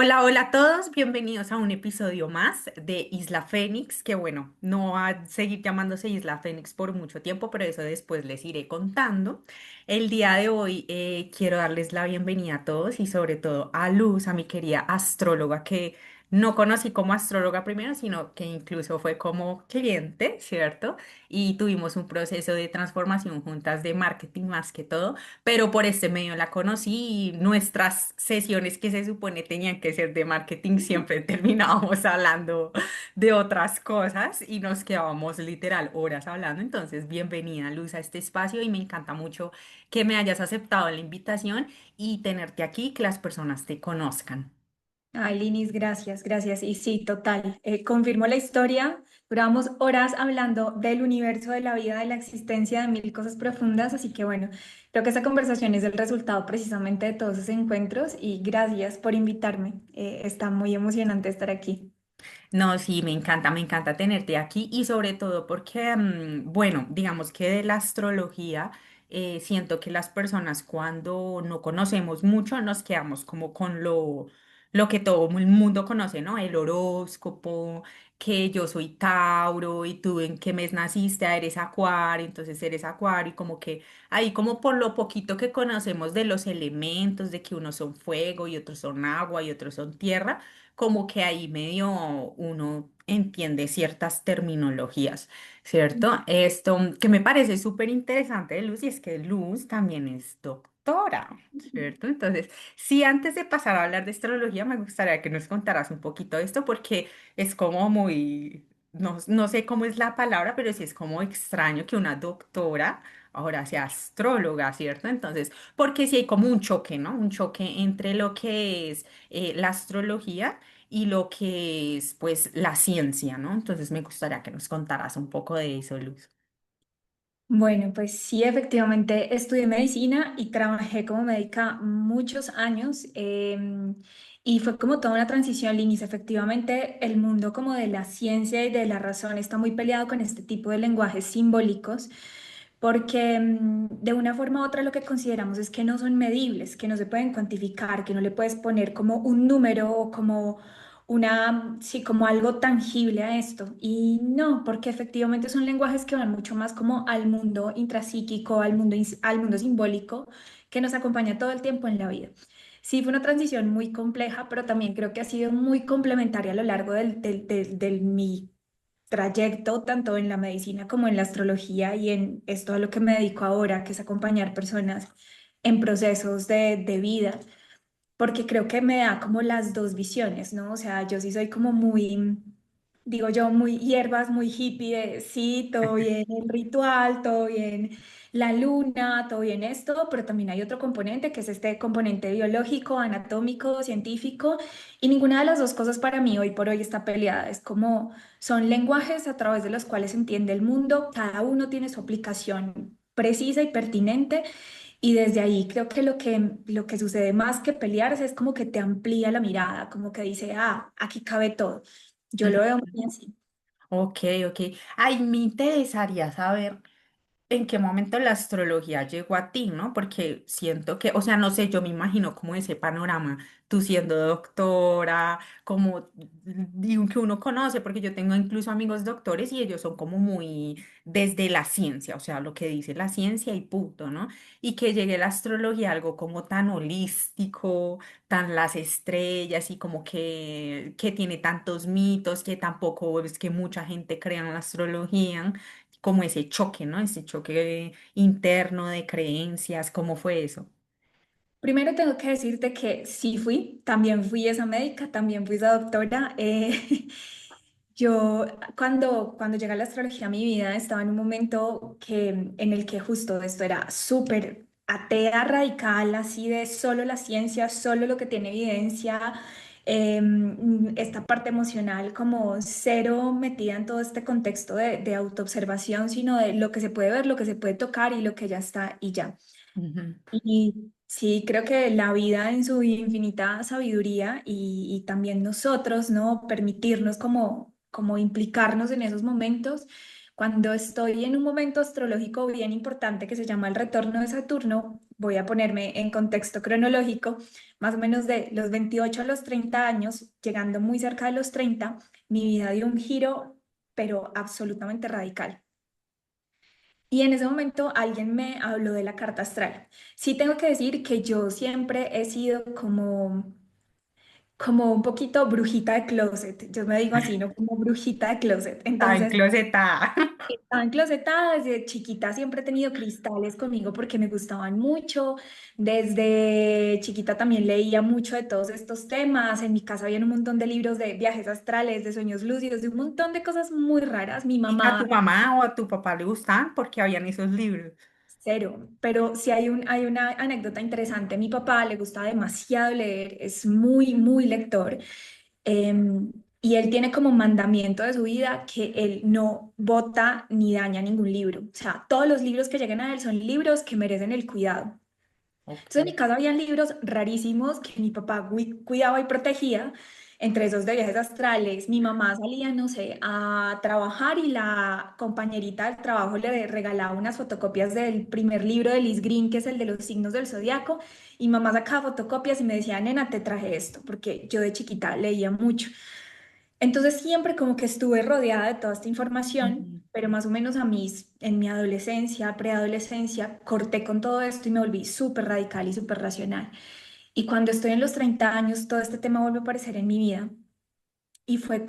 Hola, hola a todos, bienvenidos a un episodio más de Isla Fénix, que bueno, no va a seguir llamándose Isla Fénix por mucho tiempo, pero eso después les iré contando. El día de hoy quiero darles la bienvenida a todos y sobre todo a Luz, a mi querida astróloga que no conocí como astróloga primero, sino que incluso fue como cliente, ¿cierto? Y tuvimos un proceso de transformación juntas de marketing más que todo, pero por este medio la conocí y nuestras sesiones que se supone tenían que ser de marketing siempre terminábamos hablando de otras cosas y nos quedábamos literal horas hablando. Entonces, bienvenida Luz a este espacio y me encanta mucho que me hayas aceptado la invitación y tenerte aquí, que las personas te conozcan. Ay, Linis, gracias, gracias. Y sí, total, confirmo la historia. Duramos horas hablando del universo, de la vida, de la existencia, de mil cosas profundas. Así que bueno, creo que esta conversación es el resultado precisamente de todos esos encuentros y gracias por invitarme. Está muy emocionante estar aquí. No, sí, me encanta tenerte aquí y sobre todo porque, bueno, digamos que de la astrología, siento que las personas cuando no conocemos mucho nos quedamos como con lo que todo el mundo conoce, ¿no? El horóscopo, que yo soy Tauro y tú en qué mes naciste, eres Acuario, entonces eres Acuario y como que ahí como por lo poquito que conocemos de los elementos, de que unos son fuego y otros son agua y otros son tierra como que ahí medio uno entiende ciertas terminologías, ¿cierto? Esto que me parece súper interesante de Luz y es que Luz también es doctora, ¿cierto? Entonces, sí, antes de pasar a hablar de astrología, me gustaría que nos contaras un poquito de esto porque es como muy, no sé cómo es la palabra, pero sí es como extraño que una doctora ahora sea astróloga, ¿cierto? Entonces, porque sí hay como un choque, ¿no? Un choque entre lo que es la astrología y lo que es pues la ciencia, ¿no? Entonces me gustaría que nos contaras un poco de eso, Luz. Bueno, pues sí, efectivamente estudié medicina y trabajé como médica muchos años y fue como toda una transición, Linis. Efectivamente, el mundo como de la ciencia y de la razón está muy peleado con este tipo de lenguajes simbólicos porque de una forma u otra lo que consideramos es que no son medibles, que no se pueden cuantificar, que no le puedes poner como un número o como sí, como algo tangible a esto. Y no, porque efectivamente son lenguajes que van mucho más como al mundo intrapsíquico, al mundo simbólico, que nos acompaña todo el tiempo en la vida. Sí, fue una transición muy compleja, pero también creo que ha sido muy complementaria a lo largo del mi trayecto, tanto en la medicina como en la astrología y en esto a lo que me dedico ahora, que es acompañar personas en procesos de vida, porque creo que me da como las dos visiones, ¿no? O sea, yo sí soy como muy, digo yo, muy hierbas, muy hippie, de sí, todo bien el ritual, todo bien la luna, todo bien esto, pero también hay otro componente que es este componente biológico, anatómico, científico, y ninguna de las dos cosas para mí hoy por hoy está peleada. Es como son lenguajes a través de los cuales se entiende el mundo, cada uno tiene su aplicación precisa y pertinente. Y desde ahí creo que lo que sucede más que pelearse es como que te amplía la mirada, como que dice, ah, aquí cabe todo. Yo lo veo muy así. Ok, ok. Ay, me interesaría saber en qué momento la astrología llegó a ti, ¿no? Porque siento que, o sea, no sé, yo me imagino como ese panorama, tú siendo doctora, como digo que uno conoce, porque yo tengo incluso amigos doctores y ellos son como muy desde la ciencia, o sea, lo que dice la ciencia y punto, ¿no? Y que llegue la astrología, algo como tan holístico, tan las estrellas y como que tiene tantos mitos, que tampoco es que mucha gente crea en la astrología como ese choque, ¿no? Ese choque interno de creencias, ¿cómo fue eso? Primero tengo que decirte que sí fui, también fui esa médica, también fui esa doctora. Yo cuando llega la astrología a mi vida estaba en un momento en el que justo esto era súper atea, radical, así de solo la ciencia, solo lo que tiene evidencia, esta parte emocional como cero metida en todo este contexto de autoobservación, sino de lo que se puede ver, lo que se puede tocar y lo que ya está y ya. Ujú. Y sí, creo que la vida en su infinita sabiduría y también nosotros, ¿no? Permitirnos como implicarnos en esos momentos. Cuando estoy en un momento astrológico bien importante que se llama el retorno de Saturno, voy a ponerme en contexto cronológico, más o menos de los 28 a los 30 años, llegando muy cerca de los 30, mi vida dio un giro, pero absolutamente radical. Y en ese momento alguien me habló de la carta astral. Sí tengo que decir que yo siempre he sido como un poquito brujita de closet. Yo me digo así, ¿no? Como brujita de closet. Estaba Entonces, enclosetada. estaba enclosetada desde chiquita, siempre he tenido cristales conmigo porque me gustaban mucho. Desde chiquita también leía mucho de todos estos temas. En mi casa había un montón de libros de viajes astrales, de sueños lúcidos, de un montón de cosas muy raras. Mi ¿Y a tu mamá mamá o a tu papá le gustaban porque habían esos libros? cero, pero sí hay una anécdota interesante. Mi papá le gusta demasiado leer, es muy, muy lector, y él tiene como mandamiento de su vida que él no bota ni daña ningún libro. O sea, todos los libros que lleguen a él son libros que merecen el cuidado. Ok. Entonces en mi casa habían libros rarísimos que mi papá cuidaba y protegía, entre esos de viajes astrales. Mi mamá salía, no sé, a trabajar y la compañerita del trabajo le regalaba unas fotocopias del primer libro de Liz Green, que es el de los signos del zodiaco, y mamá sacaba fotocopias y me decía, nena, te traje esto, porque yo de chiquita leía mucho. Entonces siempre como que estuve rodeada de toda esta información, Ujú. pero más o menos en mi adolescencia, preadolescencia, corté con todo esto y me volví súper radical y súper racional. Y cuando estoy en los 30 años, todo este tema vuelve a aparecer en mi vida y fue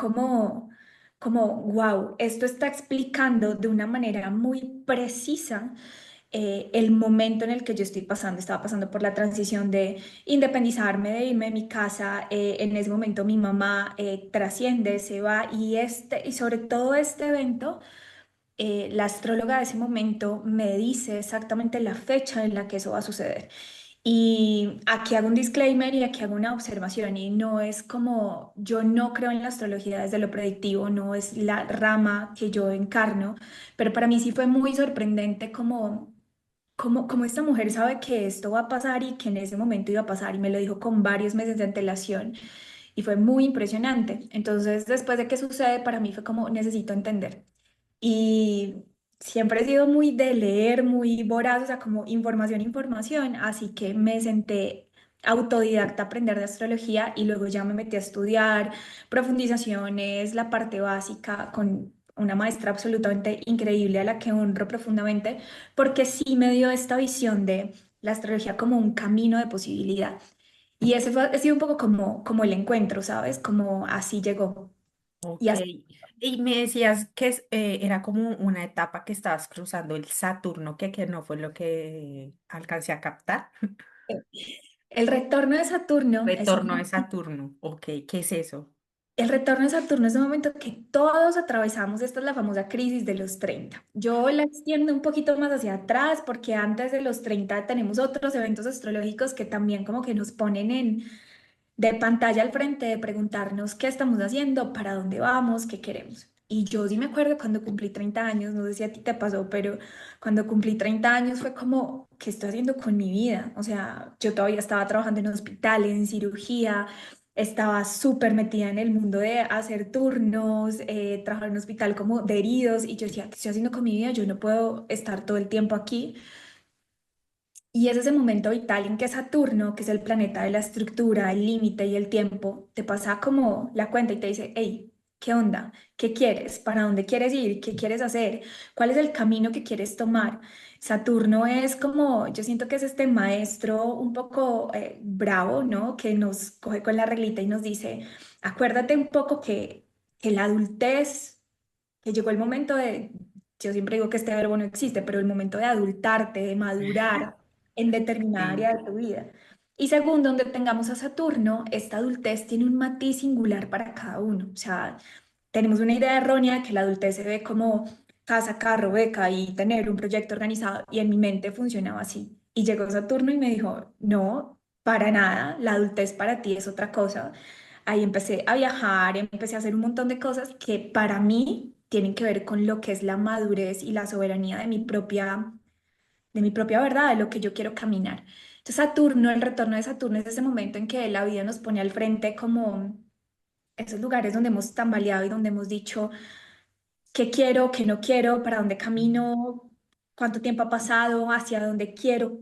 wow, esto está explicando de una manera muy precisa el momento en el que yo estoy pasando. Estaba pasando por la transición de independizarme, de irme de mi casa. En ese momento mi mamá trasciende, se va y sobre todo este evento, la astróloga de ese momento me dice exactamente la fecha en la que eso va a suceder. Y aquí hago un disclaimer y aquí hago una observación y no es como yo no creo en la astrología desde lo predictivo, no es la rama que yo encarno, pero para mí sí fue muy sorprendente como esta mujer sabe que esto va a pasar y que en ese momento iba a pasar y me lo dijo con varios meses de antelación y fue muy impresionante. Entonces, después de que sucede, para mí fue como necesito entender. Y siempre he sido muy de leer, muy voraz, o sea, como información, información, así que me senté autodidacta a aprender de astrología y luego ya me metí a estudiar profundizaciones, la parte básica con una maestra absolutamente increíble a la que honro profundamente, porque sí me dio esta visión de la astrología como un camino de posibilidad. Y ese ha sido un poco como el encuentro, ¿sabes? Como así llegó. Y Ok. así Y me decías que era como una etapa que estabas cruzando el Saturno, que no fue lo que alcancé a captar. el retorno de Saturno es Retorno de Saturno. Ok, ¿qué es eso? el retorno de Saturno es un momento que todos atravesamos. Esta es la famosa crisis de los 30. Yo la extiendo un poquito más hacia atrás porque antes de los 30 tenemos otros eventos astrológicos que también como que nos ponen de pantalla al frente de preguntarnos qué estamos haciendo, para dónde vamos, qué queremos. Y yo sí me acuerdo cuando cumplí 30 años, no sé si a ti te pasó, pero cuando cumplí 30 años fue como, ¿qué estoy haciendo con mi vida? O sea, yo todavía estaba trabajando en hospitales, en cirugía, estaba súper metida en el mundo de hacer turnos, trabajar en un hospital como de heridos, y yo decía, ¿qué estoy haciendo con mi vida? Yo no puedo estar todo el tiempo aquí. Y es ese momento vital en que Saturno, que es el planeta de la estructura, el límite y el tiempo, te pasa como la cuenta y te dice, hey, ¿qué onda? ¿Qué quieres? ¿Para dónde quieres ir? ¿Qué quieres hacer? ¿Cuál es el camino que quieres tomar? Saturno es como, yo siento que es este maestro un poco bravo, ¿no? Que nos coge con la reglita y nos dice, acuérdate un poco que la adultez, que llegó el momento de, yo siempre digo que este verbo no existe, pero el momento de adultarte, de madurar en determinada Sí. área de tu vida. Y segundo, donde tengamos a Saturno, esta adultez tiene un matiz singular para cada uno. O sea, tenemos una idea errónea de que la adultez se ve como casa, carro, beca y tener un proyecto organizado, y en mi mente funcionaba así. Y llegó Saturno y me dijo, no, para nada, la adultez para ti es otra cosa. Ahí empecé a viajar, empecé a hacer un montón de cosas que para mí tienen que ver con lo que es la madurez y la soberanía de mi propia verdad, de lo que yo quiero caminar. Entonces Saturno, el retorno de Saturno es ese momento en que la vida nos pone al frente como esos lugares donde hemos tambaleado y donde hemos dicho qué quiero, qué no quiero, para dónde camino, cuánto tiempo ha pasado, hacia dónde quiero.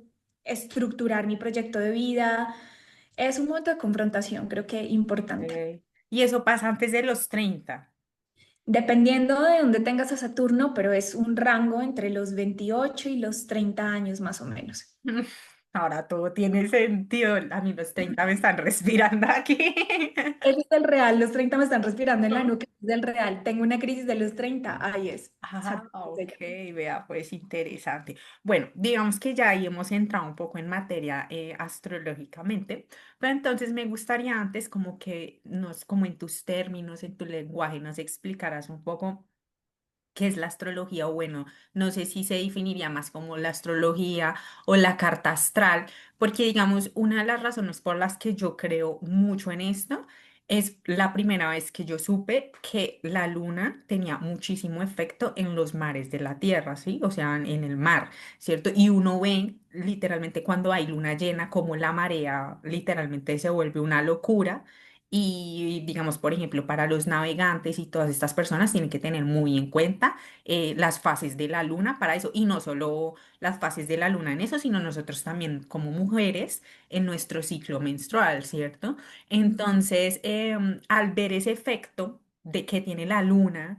estructurar mi proyecto de vida. Es un momento de confrontación, creo que importante. Ok. Y eso pasa antes de los 30. Dependiendo de dónde tengas a Saturno, pero es un rango entre los 28 y los 30 años más o menos. Ahora todo tiene sentido. A mí los 30 me están respirando aquí. Ese es el real, los 30 me están respirando en la nuca, ese es el real. Tengo una crisis de los 30, ahí es. Ah, Saturno se ok, llama. vea, pues interesante. Bueno, digamos que ya ahí hemos entrado un poco en materia astrológicamente, pero entonces me gustaría antes como que nos, como en tus términos, en tu lenguaje, nos explicaras un poco qué es la astrología, o bueno, no sé si se definiría más como la astrología o la carta astral, porque digamos, una de las razones por las que yo creo mucho en esto es la primera vez que yo supe que la luna tenía muchísimo efecto en los mares de la Tierra, ¿sí? O sea, en el mar, ¿cierto? Y uno ve literalmente cuando hay luna llena como la marea literalmente se vuelve una locura. Y digamos, por ejemplo, para los navegantes y todas estas personas tienen que tener muy en cuenta las fases de la luna para eso. Y no solo las fases de la luna en eso, sino nosotros también como mujeres en nuestro ciclo menstrual, ¿cierto? Entonces, al ver ese efecto de que tiene la luna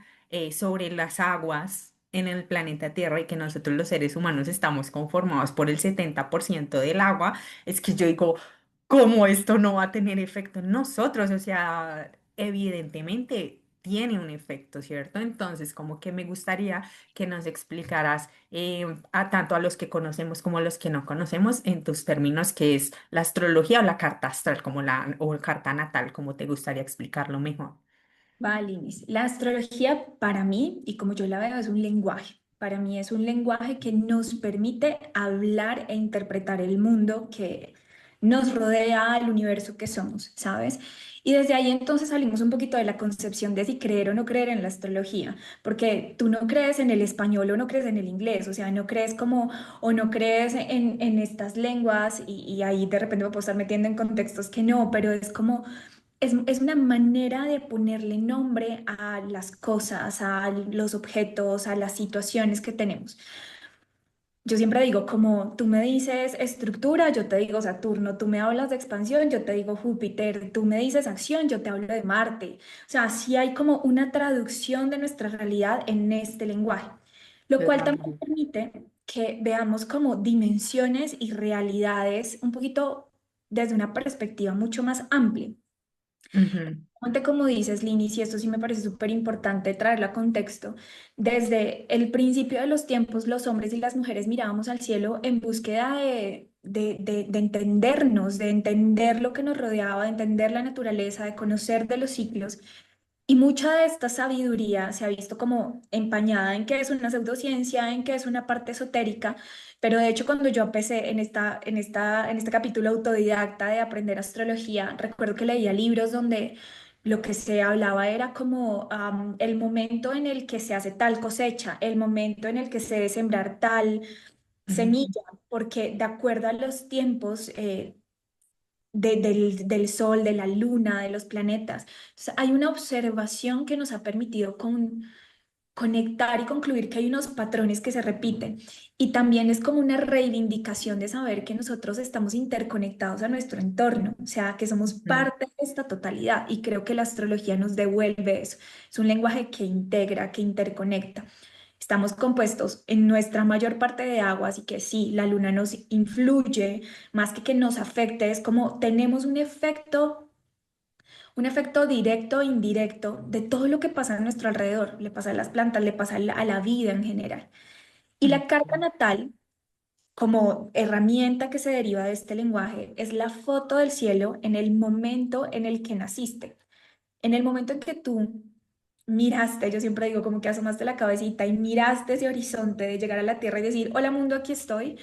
sobre las aguas en el planeta Tierra y que nosotros los seres humanos estamos conformados por el 70% del agua, es que yo digo, ¿cómo esto no va a tener efecto en nosotros? O sea, evidentemente tiene un efecto, ¿cierto? Entonces, como que me gustaría que nos explicaras a tanto a los que conocemos como a los que no conocemos en tus términos qué es la astrología o la carta astral, como la o carta natal, como te gustaría explicarlo mejor. Vale, Inés. La astrología para mí, y como yo la veo, es un lenguaje. Para mí es un lenguaje que nos permite hablar e interpretar el mundo que nos rodea, el universo que somos, ¿sabes? Y desde ahí entonces salimos un poquito de la concepción de si creer o no creer en la astrología, porque tú no crees en el español o no crees en el inglés, o sea, no crees como o no crees en estas lenguas y ahí de repente me puedo estar metiendo en contextos que no, pero es como es una manera de ponerle nombre a las cosas, a los objetos, a las situaciones que tenemos. Yo siempre digo, como tú me dices estructura, yo te digo Saturno, tú me hablas de expansión, yo te digo Júpiter, tú me dices acción, yo te hablo de Marte. O sea, sí hay como una traducción de nuestra realidad en este lenguaje, lo cual también Claro. permite que veamos como dimensiones y realidades un poquito desde una perspectiva mucho más amplia. Ujú, Ponte como dices, Linis, y esto sí me parece súper importante traerlo a contexto. Desde el principio de los tiempos, los hombres y las mujeres mirábamos al cielo en búsqueda de entendernos, de entender lo que nos rodeaba, de entender la naturaleza, de conocer de los ciclos. Y mucha de esta sabiduría se ha visto como empañada en que es una pseudociencia, en que es una parte esotérica, pero de hecho cuando yo empecé en este capítulo autodidacta de aprender astrología, recuerdo que leía libros donde lo que se hablaba era como el momento en el que se hace tal cosecha, el momento en el que se debe sembrar tal ujú, semilla, porque de acuerdo a los tiempos, del sol, de la luna, de los planetas. Entonces, hay una observación que nos ha permitido conectar y concluir que hay unos patrones que se repiten. Y también es como una reivindicación de saber que nosotros estamos interconectados a nuestro entorno, o sea, que somos ujú. parte de esta totalidad. Y creo que la astrología nos devuelve eso. Es un lenguaje que integra, que interconecta. Estamos compuestos en nuestra mayor parte de agua, así que sí, la luna nos influye, más que nos afecte, es como tenemos un efecto directo e indirecto de todo lo que pasa a nuestro alrededor, le pasa a las plantas, le pasa a la vida en general. Y la carta Ok. natal, como herramienta que se deriva de este lenguaje, es la foto del cielo en el momento en el que naciste. En el momento en que tú miraste, yo siempre digo como que asomaste la cabecita y miraste ese horizonte de llegar a la Tierra y decir, hola mundo, aquí estoy,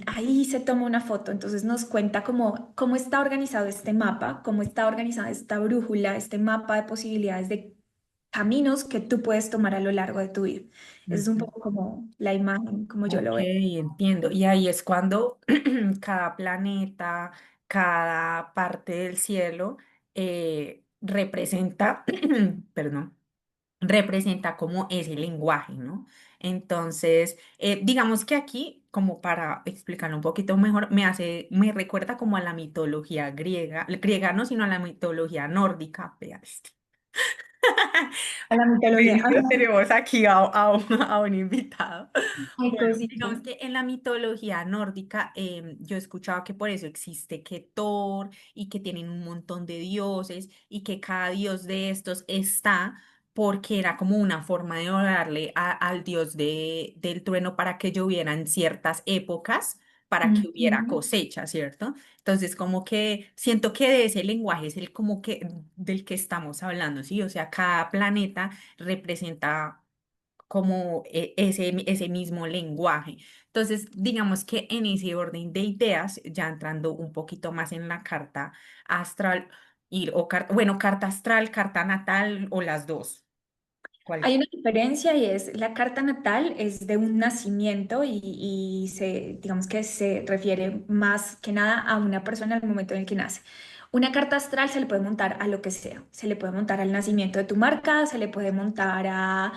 ahí se toma una foto. Entonces nos cuenta cómo está organizado este mapa, cómo está organizada esta brújula, este mapa de posibilidades de caminos que tú puedes tomar a lo largo de tu vida. Esa es un Ujú. poco como la imagen, como yo Ok, lo veo. entiendo. Y ahí es cuando cada planeta, cada parte del cielo representa, perdón, representa como ese lenguaje, ¿no? Entonces, digamos que aquí como para explicarlo un poquito mejor, me recuerda como a la mitología griega no, sino a la mitología nórdica. Vea, A la mitología. Ajá. Tenemos aquí a un invitado. Ay, Bueno, cosita. digamos que en la mitología nórdica, yo he escuchado que por eso existe que Thor y que tienen un montón de dioses y que cada dios de estos está porque era como una forma de orarle al dios del trueno para que lloviera en ciertas épocas, para que hubiera Ujú. cosecha, ¿cierto? Entonces, como que siento que de ese lenguaje es el como que del que estamos hablando, ¿sí? O sea, cada planeta representa como ese mismo lenguaje. Entonces, digamos que en ese orden de ideas, ya entrando un poquito más en la carta astral, bueno, carta astral, carta natal o las dos. ¿Cuál? Hay una diferencia y es la carta natal es de un nacimiento y digamos que se refiere más que nada a una persona al momento en el que nace. Una carta astral se le puede montar a lo que sea. Se le puede montar al nacimiento de tu marca, se le puede montar a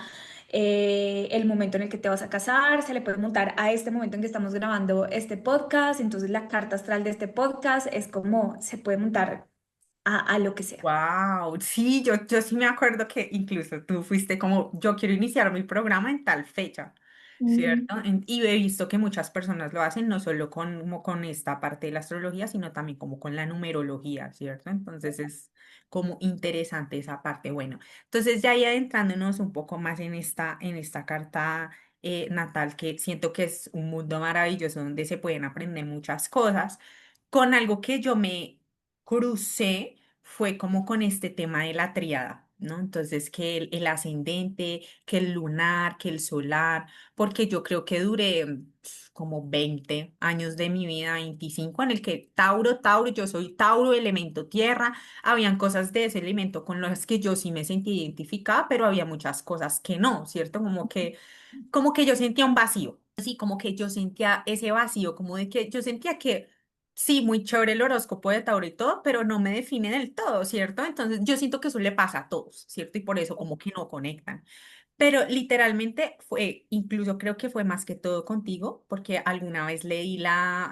el momento en el que te vas a casar, se le puede montar a este momento en que estamos grabando este podcast. Entonces la carta astral de este podcast es como se puede montar a lo que sea. Wow, sí, yo sí me acuerdo que incluso tú fuiste como, yo quiero iniciar mi programa en tal fecha, ¿cierto? Y he visto que muchas personas lo hacen no solo como con esta parte de la astrología, sino también como con la numerología, ¿cierto? Entonces es como interesante esa parte. Bueno, entonces ya adentrándonos un poco más en esta carta natal, que siento que es un mundo maravilloso donde se pueden aprender muchas cosas, con algo que yo me crucé fue como con este tema de la triada, ¿no? Entonces, que el ascendente, que el lunar, que el solar, porque yo creo que duré como 20 años de mi vida, 25 en el que Tauro, yo soy Tauro, elemento tierra, habían cosas de ese elemento con las que yo sí me sentí identificada, pero había muchas cosas que no, ¿cierto? Como que yo sentía un vacío, así como que yo sentía ese vacío, como de que yo sentía que sí, muy chévere el horóscopo de Tauro y todo, pero no me define del todo, ¿cierto? Entonces yo siento que eso le pasa a todos, ¿cierto? Y por eso como que no conectan. Pero literalmente fue, incluso creo que fue más que todo contigo, porque alguna vez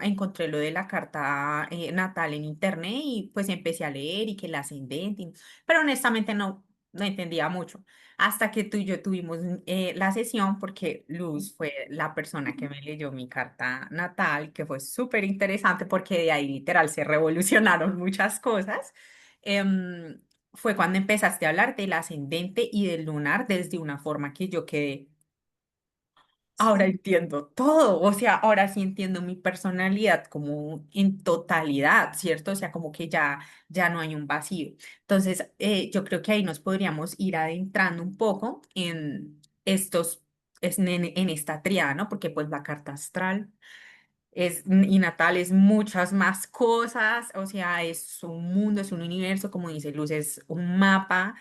encontré lo de la carta natal en internet y pues empecé a leer y que el ascendente, pero honestamente no entendía mucho. Hasta que tú y yo tuvimos la sesión, porque Luz fue la persona que me leyó mi carta natal, que fue súper interesante porque de ahí literal se revolucionaron muchas cosas. Em, Fue cuando empezaste a hablar del ascendente y del lunar desde una forma que yo quedé. Ahora Sí. entiendo todo, o sea, ahora sí entiendo mi personalidad como en totalidad, ¿cierto? O sea, como que ya no hay un vacío. Entonces, yo creo que ahí nos podríamos ir adentrando un poco en en esta triada, ¿no? Porque pues la carta astral y natal es muchas más cosas, o sea, es un mundo, es un universo, como dice Luz, es un mapa,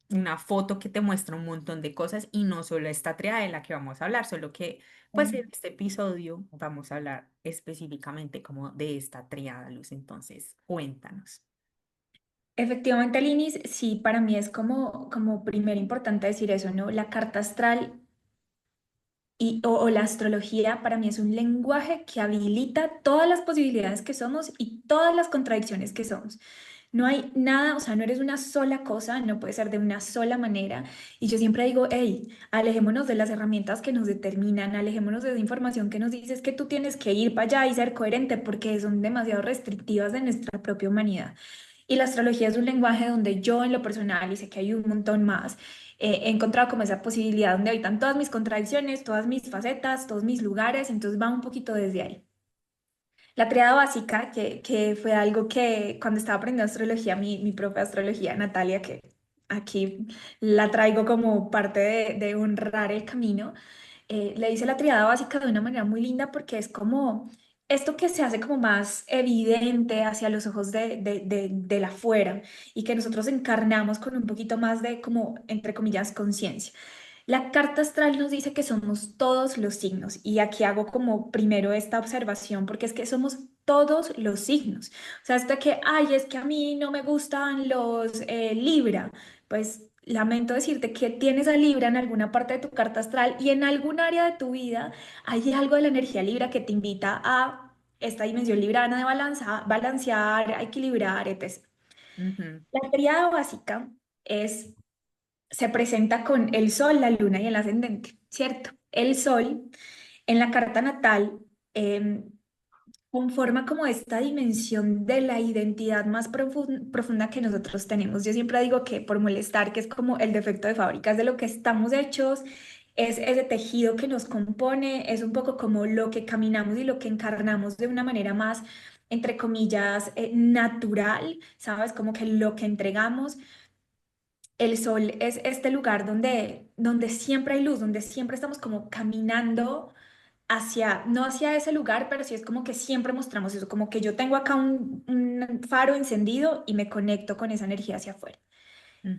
una foto que te muestra un montón de cosas y no solo esta triada de la que vamos a hablar, solo que pues en este episodio vamos a hablar específicamente como de esta triada, Luz, entonces cuéntanos. Efectivamente, Linis, sí, para mí es como primero importante decir eso, ¿no? La carta astral o la astrología para mí es un lenguaje que habilita todas las posibilidades que somos y todas las contradicciones que somos. No hay nada, o sea, no eres una sola cosa, no puede ser de una sola manera. Y yo siempre digo, hey, alejémonos de las herramientas que nos determinan, alejémonos de esa información que nos dice es que tú tienes que ir para allá y ser coherente porque son demasiado restrictivas de nuestra propia humanidad. Y la astrología es un lenguaje donde yo en lo personal, y sé que hay un montón más, he encontrado como esa posibilidad donde habitan todas mis contradicciones, todas mis facetas, todos mis lugares, entonces va un poquito desde ahí. La triada básica, que fue algo que cuando estaba aprendiendo astrología, mi profe de astrología, Natalia, que aquí la traigo como parte de honrar el camino, le dice la triada básica de una manera muy linda porque es como esto que se hace como más evidente hacia los ojos del afuera y que nosotros encarnamos con un poquito más de como, entre comillas, conciencia. La carta astral nos dice que somos todos los signos y aquí hago como primero esta observación porque es que somos todos los signos. O sea, hasta que, ay, es que a mí no me gustan los Libra, pues lamento decirte que tienes a Libra en alguna parte de tu carta astral y en algún área de tu vida hay algo de la energía Libra que te invita a esta dimensión librana de balancear, a equilibrar, etc. Ujú, La tríada básica es, se presenta con el Sol, la Luna y el ascendente, ¿cierto? El Sol en la carta natal em, conforma como esta dimensión de la identidad más profunda que nosotros tenemos. Yo siempre digo que por molestar, que es como el defecto de fábrica, es de lo que estamos hechos, es ese tejido que nos compone, es un poco como lo que caminamos y lo que encarnamos de una manera más, entre comillas, natural, ¿sabes? Como que lo que entregamos. El sol es este lugar donde siempre hay luz, donde siempre estamos como caminando hacia, no hacia ese lugar, pero sí es como que siempre mostramos eso, como que yo tengo acá un faro encendido y me conecto con esa energía hacia afuera.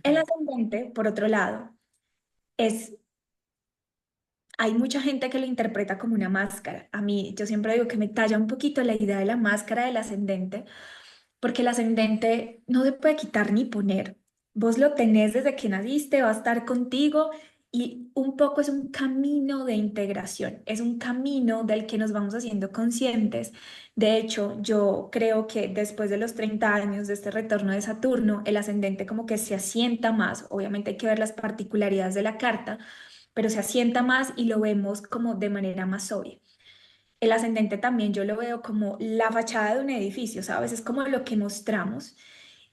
El ujú. ascendente, por otro lado, es, hay mucha gente que lo interpreta como una máscara. A mí, yo siempre digo que me talla un poquito la idea de la máscara del ascendente, porque el ascendente no se puede quitar ni poner. Vos lo tenés desde que naciste, va a estar contigo y un poco es un camino de integración, es un camino del que nos vamos haciendo conscientes. De hecho, yo creo que después de los 30 años de este retorno de Saturno, el ascendente como que se asienta más, obviamente hay que ver las particularidades de la carta, pero se asienta más y lo vemos como de manera más obvia. El ascendente también yo lo veo como la fachada de un edificio, ¿sabes? Es como lo que mostramos.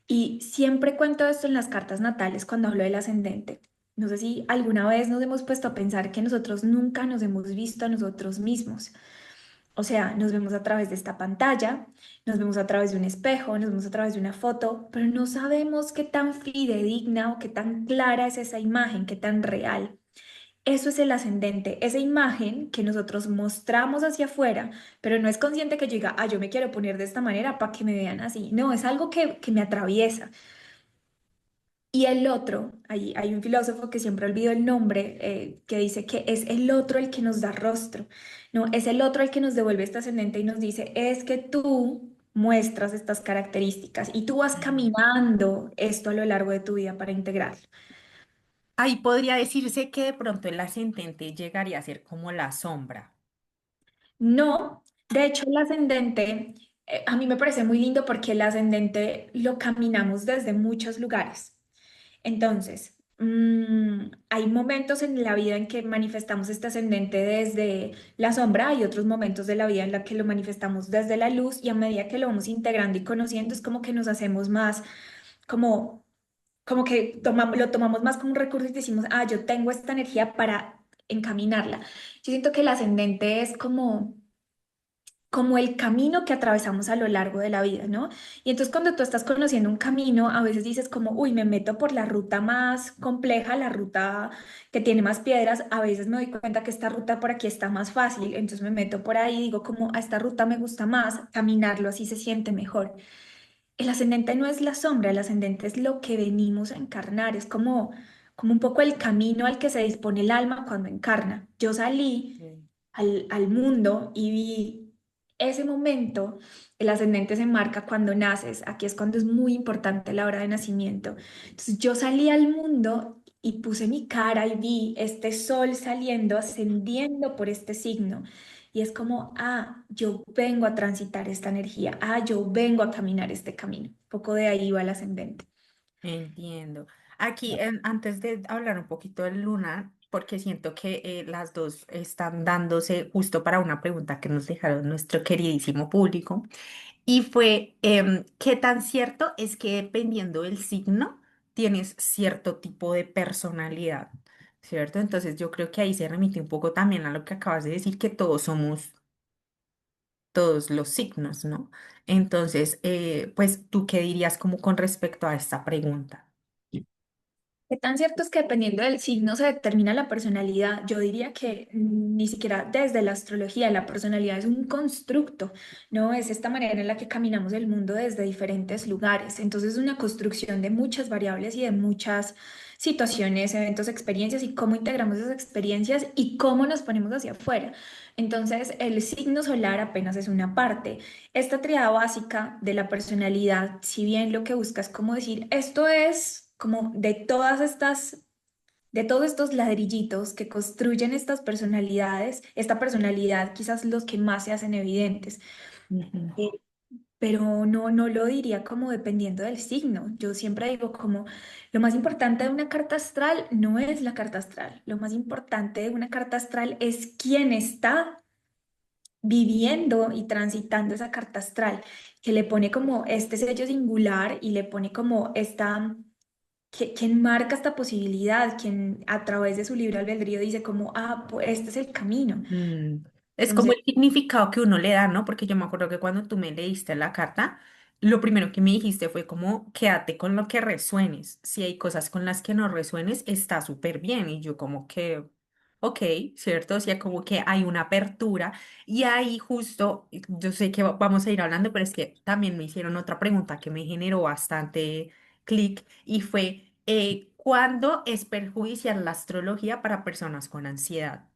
Y siempre cuento esto en las cartas natales cuando hablo del ascendente. No sé si alguna vez nos hemos puesto a pensar que nosotros nunca nos hemos visto a nosotros mismos. O sea, nos vemos a través de esta pantalla, nos vemos a través de un espejo, nos vemos a través de una foto, pero no sabemos qué tan fidedigna o qué tan clara es esa imagen, qué tan real. Eso es el ascendente, esa imagen que nosotros mostramos hacia afuera, pero no es consciente que yo diga, yo me quiero poner de esta manera para que me vean así. No, es algo que me atraviesa. Y el otro, hay un filósofo que siempre olvido el nombre, que dice que es el otro el que nos da rostro, ¿no? Es el otro el que nos devuelve este ascendente y nos dice, es que tú muestras estas características y tú vas Mm. caminando esto a lo largo de tu vida para integrarlo. Ahí podría decirse que de pronto el ascendente llegaría a ser como la sombra. No, de hecho el ascendente, a mí me parece muy lindo porque el ascendente lo caminamos desde muchos lugares. Entonces, hay momentos en la vida en que manifestamos este ascendente desde la sombra, hay otros momentos de la vida en la que lo manifestamos desde la luz y a medida que lo vamos integrando y conociendo es como que nos hacemos más, como, como que lo tomamos más como un recurso y decimos, yo tengo esta energía para encaminarla. Yo siento que el ascendente es como el camino que atravesamos a lo largo de la vida, ¿no? Y entonces cuando tú estás conociendo un camino, a veces dices como, uy, me meto por la ruta más compleja, la ruta que tiene más piedras, a veces me doy cuenta que esta ruta por aquí está más fácil, entonces me meto por ahí y digo como, a esta ruta me gusta más, caminarlo así se siente mejor. El ascendente no es la sombra, el ascendente es lo que venimos a encarnar, es como un poco el camino al que se dispone el alma cuando encarna. Yo salí Sí. al mundo y vi ese momento, el ascendente se marca cuando naces, aquí es cuando es muy importante la hora de nacimiento. Entonces yo salí al mundo y puse mi cara y vi este sol saliendo, ascendiendo por este signo. Y es como, yo vengo a transitar esta energía, yo vengo a caminar este camino. Un poco de ahí va el ascendente. Entiendo. Aquí, antes de hablar un poquito del lunar, porque siento que las dos están dándose justo para una pregunta que nos dejaron nuestro queridísimo público, y fue, ¿qué tan cierto es que dependiendo del signo tienes cierto tipo de personalidad? ¿Cierto? Entonces yo creo que ahí se remite un poco también a lo que acabas de decir, que todos somos todos los signos, ¿no? Entonces, pues, ¿tú qué dirías como con respecto a esta pregunta? ¿Qué tan cierto es que dependiendo del signo se determina la personalidad? Yo diría que ni siquiera desde la astrología la personalidad es un constructo, ¿no? Es esta manera en la que caminamos el mundo desde diferentes lugares. Entonces es una construcción de muchas variables y de muchas situaciones, eventos, experiencias y cómo integramos esas experiencias y cómo nos ponemos hacia afuera. Entonces el signo solar apenas es una parte. Esta triada básica de la personalidad, si bien lo que busca es como decir, esto es como de todos estos ladrillitos que construyen estas personalidades, esta personalidad, quizás los que más se hacen evidentes. Ujú. Eh, pero no lo diría como dependiendo del signo. Yo siempre digo como lo más importante de una carta astral no es la carta astral. Lo más importante de una carta astral es quién está viviendo y transitando esa carta astral, que le pone como este sello singular y le pone como quien marca esta posibilidad, quien a través de su libre albedrío dice como, ah, pues este es el camino. Mm, Es como Entonces, el significado que uno le da, ¿no? Porque yo me acuerdo que cuando tú me leíste la carta, lo primero que me dijiste fue como, quédate con lo que resuenes. Si hay cosas con las que no resuenes, está súper bien. Y yo como que, ok, ¿cierto? O sea, como que hay una apertura. Y ahí justo, yo sé que vamos a ir hablando, pero es que también me hicieron otra pregunta que me generó bastante clic y fue, ¿cuándo es perjudicial la astrología para personas con ansiedad?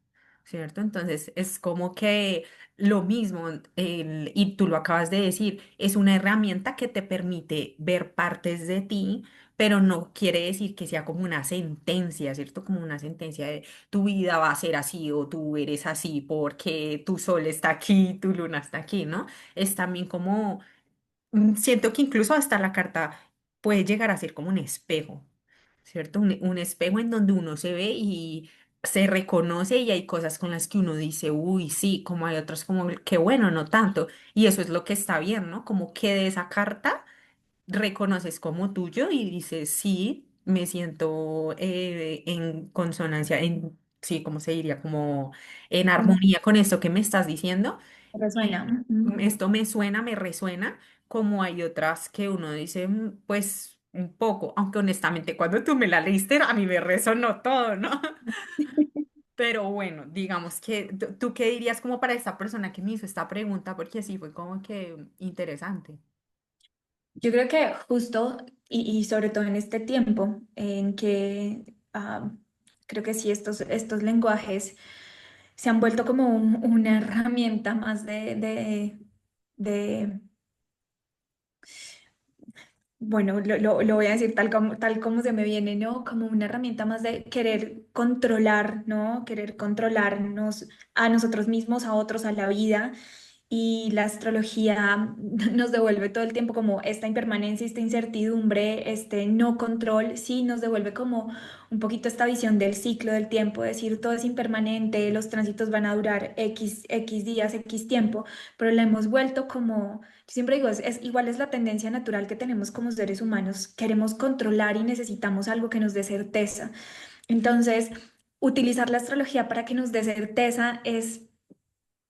¿Cierto? Entonces es como que lo mismo, y tú lo acabas de decir, es una herramienta que te permite ver partes de ti, pero no quiere decir que sea como una sentencia, ¿cierto? Como una sentencia de tu vida va a ser así o tú eres así porque tu sol está aquí, tu luna está aquí, ¿no? Es también como siento que incluso hasta la carta puede llegar a ser como un espejo, ¿cierto? Un espejo en donde uno se ve y se reconoce y hay cosas con las que uno dice, uy, sí, como hay otras como que bueno, no tanto. Y eso es lo que está bien, ¿no? Como que de esa carta reconoces como tuyo y dices, sí, me siento en consonancia, sí, ¿cómo se diría? Como en como armonía con esto que me estás diciendo. resuena. Ujú. Esto me suena, me resuena, como hay otras que uno dice, pues un poco, aunque honestamente cuando tú me la leíste a mí me resonó todo, ¿no? Pero bueno, digamos que tú qué dirías como para esta persona que me hizo esta pregunta, porque sí fue como que interesante. Yo creo que justo y sobre todo en este tiempo en que creo que sí estos lenguajes se han vuelto como una herramienta más de bueno, lo voy a decir tal como se me viene, ¿no? Como una herramienta más de querer controlar, ¿no? Querer controlarnos a nosotros mismos, a otros, a la vida. Y la astrología nos devuelve todo el tiempo como esta impermanencia, esta incertidumbre, este no control, sí, nos devuelve como un poquito esta visión del ciclo del tiempo, decir todo es impermanente, los tránsitos van a durar X días, X tiempo, pero la hemos vuelto como, yo siempre digo, igual es la tendencia natural que tenemos como seres humanos, queremos controlar y necesitamos algo que nos dé certeza. Entonces, utilizar la astrología para que nos dé certeza es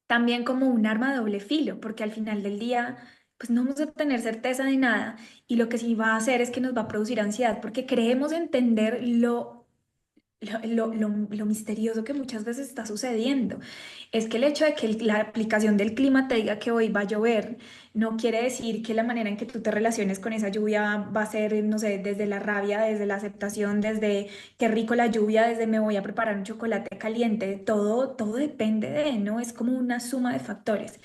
también como un arma de doble filo, porque al final del día, pues no vamos a tener certeza de nada y lo que sí va a hacer es que nos va a producir ansiedad, porque creemos entender lo misterioso que muchas veces está sucediendo. Es que el hecho de que la aplicación del clima te diga que hoy va a llover, no quiere decir que la manera en que tú te relaciones con esa lluvia va a ser, no sé, desde la rabia, desde la aceptación, desde qué rico la lluvia, desde me voy a preparar un chocolate caliente. Todo depende de, ¿no? Es como una suma de factores.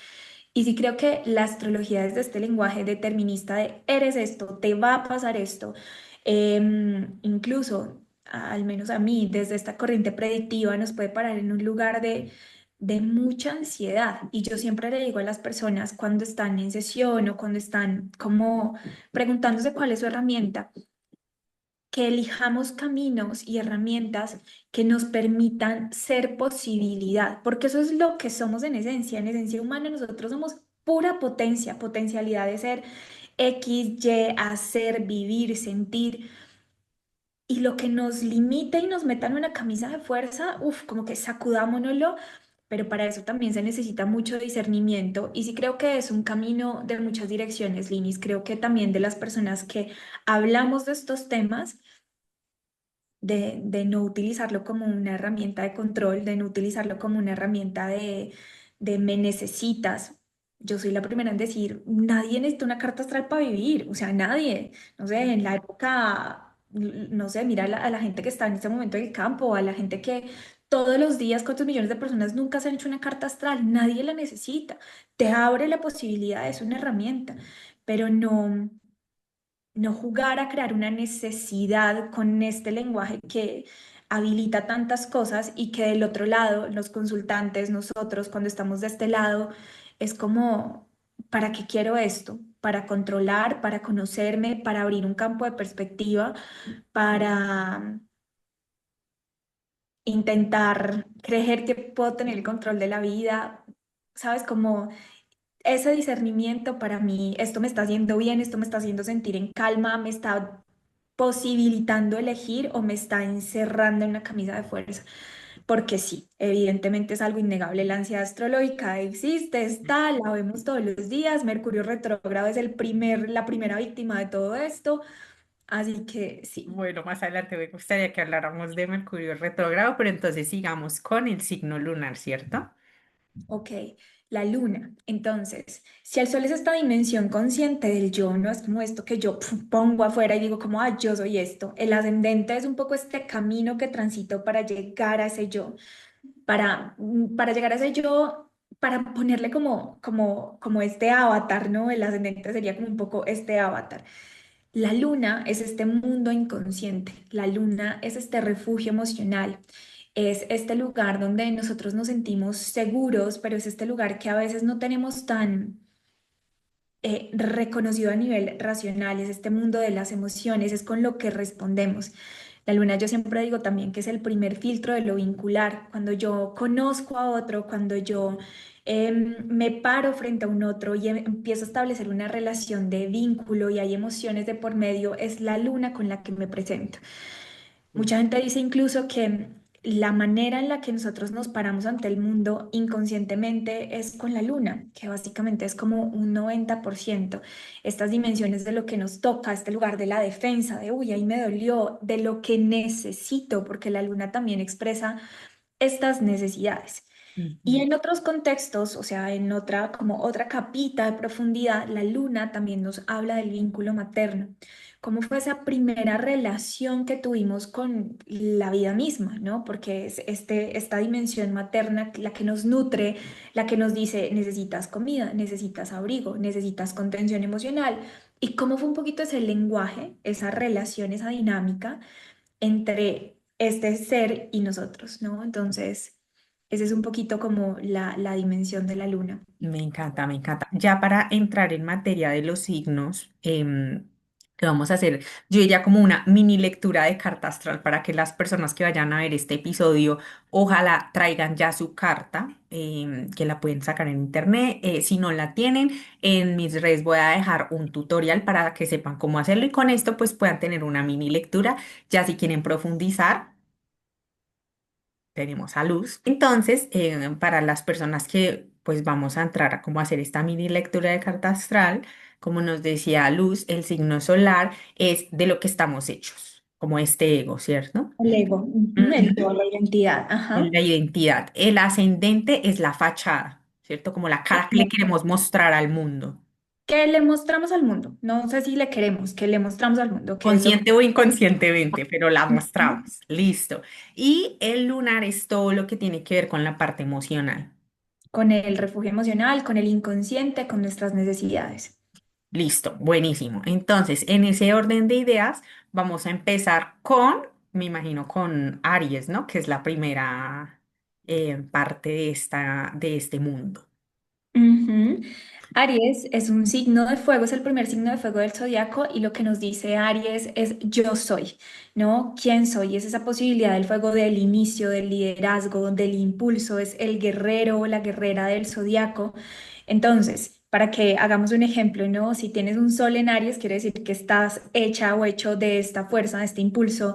Y sí creo que la astrología desde este lenguaje determinista de eres esto, te va a pasar esto, incluso, al menos a mí, desde esta corriente predictiva nos puede parar en un lugar de mucha ansiedad. Y yo siempre le digo a las personas cuando están en sesión o cuando están como preguntándose cuál es su herramienta, que elijamos caminos y herramientas que nos permitan ser posibilidad, porque eso es lo que somos en esencia humana nosotros somos pura potencia, potencialidad de ser X, Y, hacer, vivir, sentir, y lo que nos limita y nos meta en una camisa de fuerza, uff, como que sacudámonoslo, pero para eso también se necesita mucho discernimiento, y sí creo que es un camino de muchas direcciones, Linis, creo que también de las personas que hablamos de estos temas, de no utilizarlo como una herramienta de control, de no utilizarlo como una herramienta de me necesitas. Yo soy la primera en decir, nadie necesita una carta astral para vivir, o sea, nadie, no sé, en la época, no sé, mira a la gente que está en este momento en el campo, a la gente que todos los días, cuántos millones de personas nunca se han hecho una carta astral, nadie la necesita, te abre la posibilidad, es una herramienta, pero no jugar a crear una necesidad con este lenguaje que habilita tantas cosas y que del otro lado, los consultantes, nosotros, cuando estamos de este lado, es como, ¿para qué quiero esto? Para controlar, para conocerme, para abrir un campo de perspectiva, para intentar creer que puedo tener el control de la vida, ¿sabes? Como ese discernimiento para mí, esto me está haciendo bien, esto me está haciendo sentir en calma, me está posibilitando elegir o me está encerrando en una camisa de fuerza. Porque sí, evidentemente es algo innegable, la ansiedad astrológica existe, está, la vemos todos los días, Mercurio retrógrado es la primera víctima de todo esto, así que sí. Bueno, más adelante me gustaría que habláramos de Mercurio retrógrado, pero entonces sigamos con el signo lunar, ¿cierto? Ok, la luna. Entonces, si el sol es esta dimensión consciente del yo, no es como esto que yo pongo afuera y digo como, ah, yo soy esto. El ascendente es un poco este camino que transito para llegar a ese yo, para llegar a ese yo, para ponerle como este avatar, ¿no? El ascendente sería como un poco este avatar. La luna es este mundo inconsciente, la luna es este refugio emocional, es este lugar donde nosotros nos sentimos seguros, pero es este lugar que a veces no tenemos tan reconocido a nivel racional, es este mundo de las emociones, es con lo que respondemos. La luna yo siempre digo también que es el primer filtro de lo vincular, cuando yo conozco a otro, cuando yo me paro frente a un otro y empiezo a establecer una relación de vínculo y hay emociones de por medio, es la luna con la que me presento. Mucha gente dice incluso que la manera en la que nosotros nos paramos ante el mundo inconscientemente es con la luna, que básicamente es como un 90%. Estas dimensiones de lo que nos toca, este lugar de la defensa, de, uy, ahí me dolió, de lo que necesito, porque la luna también expresa estas necesidades. Y Ujú. en otros contextos, o sea, en otra, como otra capita de profundidad, la luna también nos habla del vínculo materno. ¿Cómo fue esa primera relación que tuvimos con la vida misma, ¿no? Porque es esta dimensión materna la que nos nutre, la que nos dice, necesitas comida, necesitas abrigo, necesitas contención emocional. ¿Y cómo fue un poquito ese lenguaje, esa relación, esa dinámica entre este ser y nosotros, ¿no? Entonces, esa es un poquito como la dimensión de la luna. Me encanta, me encanta. Ya para entrar en materia de los signos, que vamos a hacer, yo diría como una mini lectura de carta astral para que las personas que vayan a ver este episodio, ojalá traigan ya su carta, que la pueden sacar en internet. Si no la tienen, en mis redes voy a dejar un tutorial para que sepan cómo hacerlo y con esto pues puedan tener una mini lectura. Ya si quieren profundizar tenemos a Luz. Entonces, para las personas que pues vamos a entrar a cómo hacer esta mini lectura de carta astral, como nos decía Luz, el signo solar es de lo que estamos hechos, como este ego, ¿cierto? El ego, ujú, el yo, Ujú. la identidad, Es ajá. la identidad. El ascendente es la fachada, ¿cierto? Como la cara que le Exacto. queremos mostrar al mundo, ¿Qué le mostramos al mundo? No sé si le queremos, ¿qué le mostramos al mundo? ¿Qué es lo que... consciente o inconscientemente, pero la Ujú. mostramos. Listo. Y el lunar es todo lo que tiene que ver con la parte emocional. Con el refugio emocional, con el inconsciente, con nuestras necesidades. Listo, buenísimo. Entonces, en ese orden de ideas, vamos a empezar con, me imagino, con Aries, ¿no? Que es la primera parte de este mundo. Ujú. Aries es un signo de fuego, es el primer signo de fuego del zodiaco y lo que nos dice Aries es yo soy, ¿no? ¿Quién soy? Es esa posibilidad del fuego del inicio, del liderazgo, del impulso, es el guerrero o la guerrera del zodiaco. Entonces, para que hagamos un ejemplo, ¿no? Si tienes un sol en Aries, quiere decir que estás hecha o hecho de esta fuerza, de este impulso,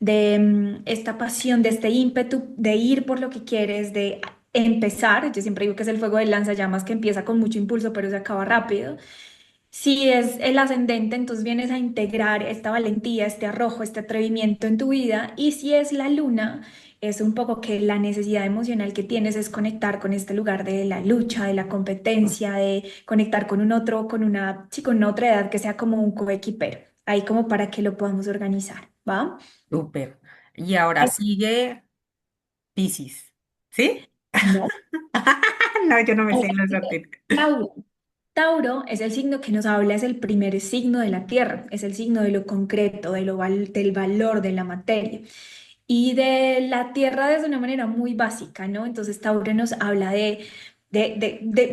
de esta pasión, de este ímpetu, de ir por lo que quieres, de empezar. Yo siempre digo que es el fuego del lanzallamas que empieza con mucho impulso, pero se acaba rápido. Si es el ascendente, entonces vienes a integrar esta valentía, este arrojo, este atrevimiento en tu vida. Y si es la luna, es un poco que la necesidad emocional que tienes es conectar con este lugar de la lucha, de la competencia, de conectar con un otro, con una, sí, con una otra edad que sea como un coequipero. Ahí como para que lo podamos organizar, ¿va? Súper. Y ahora Ay, sigue Piscis, ¿sí? no. No, yo no me Ahora sé los sigue órdenes. Tauro. Tauro es el signo que nos habla, es el primer signo de la Tierra, es el signo de lo concreto, del valor de la materia y de la Tierra desde una manera muy básica, ¿no? Entonces Tauro nos habla de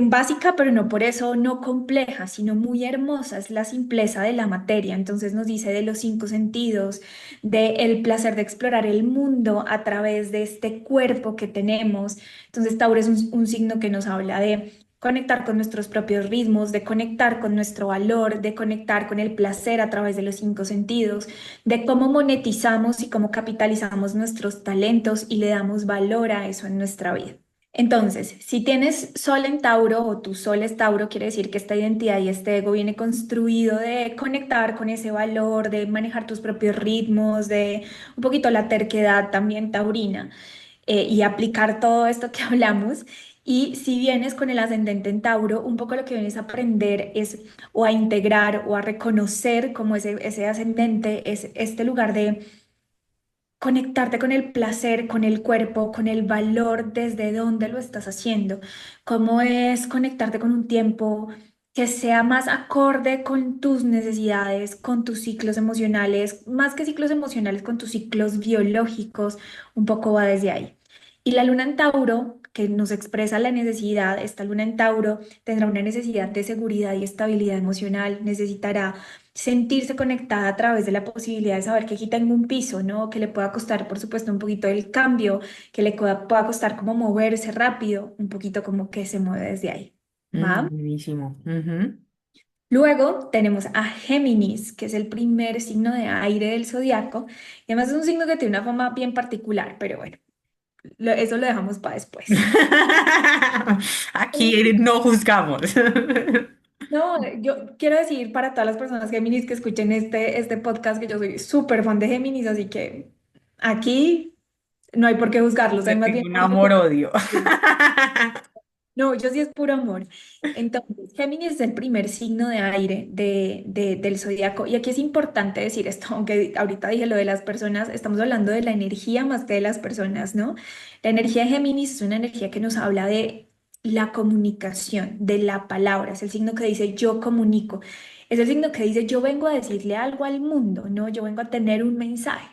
básica, pero no por eso no compleja, sino muy hermosa, es la simpleza de la materia. Entonces nos dice de los cinco sentidos, del placer de explorar el mundo a través de este cuerpo que tenemos. Entonces Tauro es un signo que nos habla de conectar con nuestros propios ritmos, de conectar con nuestro valor, de conectar con el placer a través de los cinco sentidos, de cómo monetizamos y cómo capitalizamos nuestros talentos y le damos valor a eso en nuestra vida. Entonces, si tienes Sol en Tauro o tu Sol es Tauro, quiere decir que esta identidad y este ego viene construido de conectar con ese valor, de manejar tus propios ritmos, de un poquito la terquedad también taurina y aplicar todo esto que hablamos. Y si vienes con el ascendente en Tauro, un poco lo que vienes a aprender es o a integrar o a reconocer como ese ascendente es este lugar de conectarte con el placer, con el cuerpo, con el valor desde donde lo estás haciendo. Cómo es conectarte con un tiempo que sea más acorde con tus necesidades, con tus ciclos emocionales, más que ciclos emocionales, con tus ciclos biológicos, un poco va desde ahí. Y la luna en Tauro, que nos expresa la necesidad, esta luna en Tauro tendrá una necesidad de seguridad y estabilidad emocional, necesitará sentirse conectada a través de la posibilidad de saber que aquí tengo un piso, ¿no? Que le pueda costar, por supuesto, un poquito el cambio, que le pueda costar como moverse rápido, un poquito como que se mueve desde ahí, ¿va? Buenísimo. Ujú. Luego tenemos a Géminis, que es el primer signo de aire del zodiaco, y además es un signo que tiene una forma bien particular, pero bueno, eso lo dejamos para después. Aquí no juzgamos. No, yo quiero decir para todas las personas Géminis que escuchen este podcast que yo soy súper fan de Géminis, así que aquí no hay por qué juzgarlos, Le hay más bien tengo un por qué. amor-odio. No, yo sí es puro amor. Entonces, Géminis es el primer signo de aire del zodiaco. Y aquí es importante decir esto, aunque ahorita dije lo de las personas, estamos hablando de la energía más que de las personas, ¿no? La energía de Géminis es una energía que nos habla de la comunicación, de la palabra. Es el signo que dice yo comunico. Es el signo que dice yo vengo a decirle algo al mundo, ¿no? Yo vengo a tener un mensaje.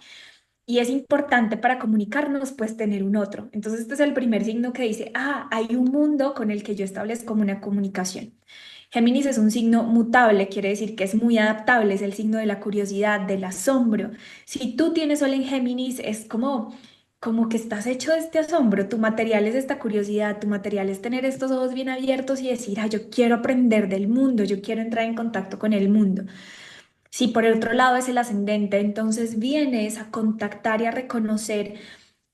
Y es importante para comunicarnos, pues tener un otro. Entonces, este es el primer signo que dice, ah, hay un mundo con el que yo establezco una comunicación. Géminis es un signo mutable, quiere decir que es muy adaptable, es el signo de la curiosidad, del asombro. Si tú tienes sol en Géminis, es como que estás hecho de este asombro. Tu material es esta curiosidad, tu material es tener estos ojos bien abiertos y decir, ah, yo quiero aprender del mundo, yo quiero entrar en contacto con el mundo. Si por el otro lado es el ascendente, entonces vienes a contactar y a reconocer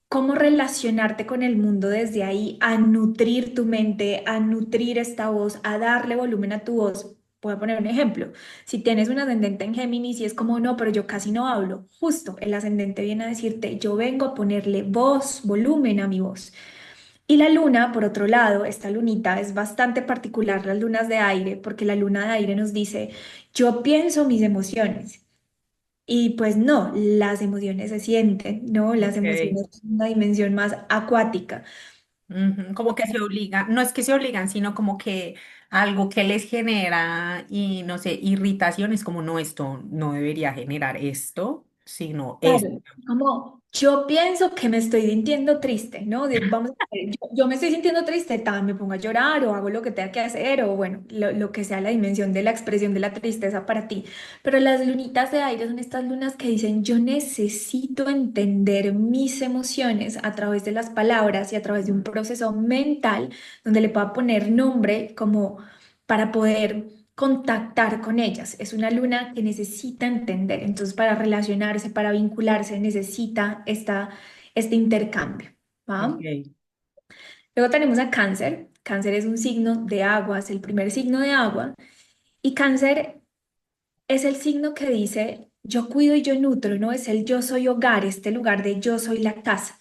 cómo relacionarte con el mundo desde ahí, a nutrir tu mente, a nutrir esta voz, a darle volumen a tu voz. Voy a poner un ejemplo. Si tienes un ascendente en Géminis y es como, no, pero yo casi no hablo, justo el ascendente viene a decirte, yo vengo a ponerle voz, volumen a mi voz. Y la luna, por otro lado, esta lunita es bastante particular, las lunas de aire, porque la luna de aire nos dice, yo pienso mis emociones. Y pues no, las emociones se sienten, ¿no? Las Ok. emociones son una dimensión más acuática. Ujú. Como que se obligan, no es que se obligan, sino como que algo que les genera y no sé, irritación es como no, esto no debería generar esto, sino esto. Claro, como yo pienso que me estoy sintiendo triste, ¿no? Vamos a ver, yo me estoy sintiendo triste, me pongo a llorar o hago lo que tenga que hacer o bueno, lo que sea la dimensión de la expresión de la tristeza para ti. Pero las lunitas de aire son estas lunas que dicen, yo necesito entender mis emociones a través de las palabras y a través de un proceso mental donde le pueda poner nombre como para poder contactar con ellas. Es una luna que necesita entender. Entonces, para relacionarse, para vincularse, necesita este intercambio. ¿Va? Ok. Luego tenemos a Cáncer. Cáncer es un signo de agua, es el primer signo de agua. Y Cáncer es el signo que dice, yo cuido y yo nutro, ¿no? Es el yo soy hogar, este lugar de yo soy la casa.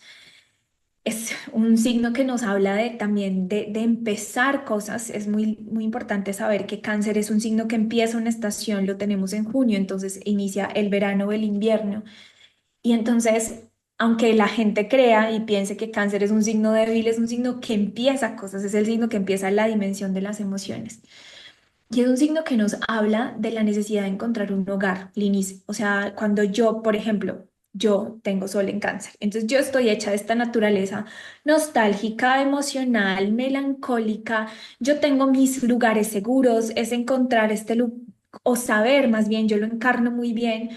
Es un signo que nos habla también de empezar cosas. Es muy importante saber que Cáncer es un signo que empieza una estación, lo tenemos en junio, entonces inicia el verano o el invierno. Y entonces, aunque la gente crea y piense que Cáncer es un signo débil, es un signo que empieza cosas, es el signo que empieza la dimensión de las emociones. Y es un signo que nos habla de la necesidad de encontrar un hogar, Linis. O sea, cuando yo, por ejemplo, yo tengo sol en cáncer, entonces yo estoy hecha de esta naturaleza nostálgica, emocional, melancólica. Yo tengo mis lugares seguros, es encontrar este lugar, o saber más bien, yo lo encarno muy bien,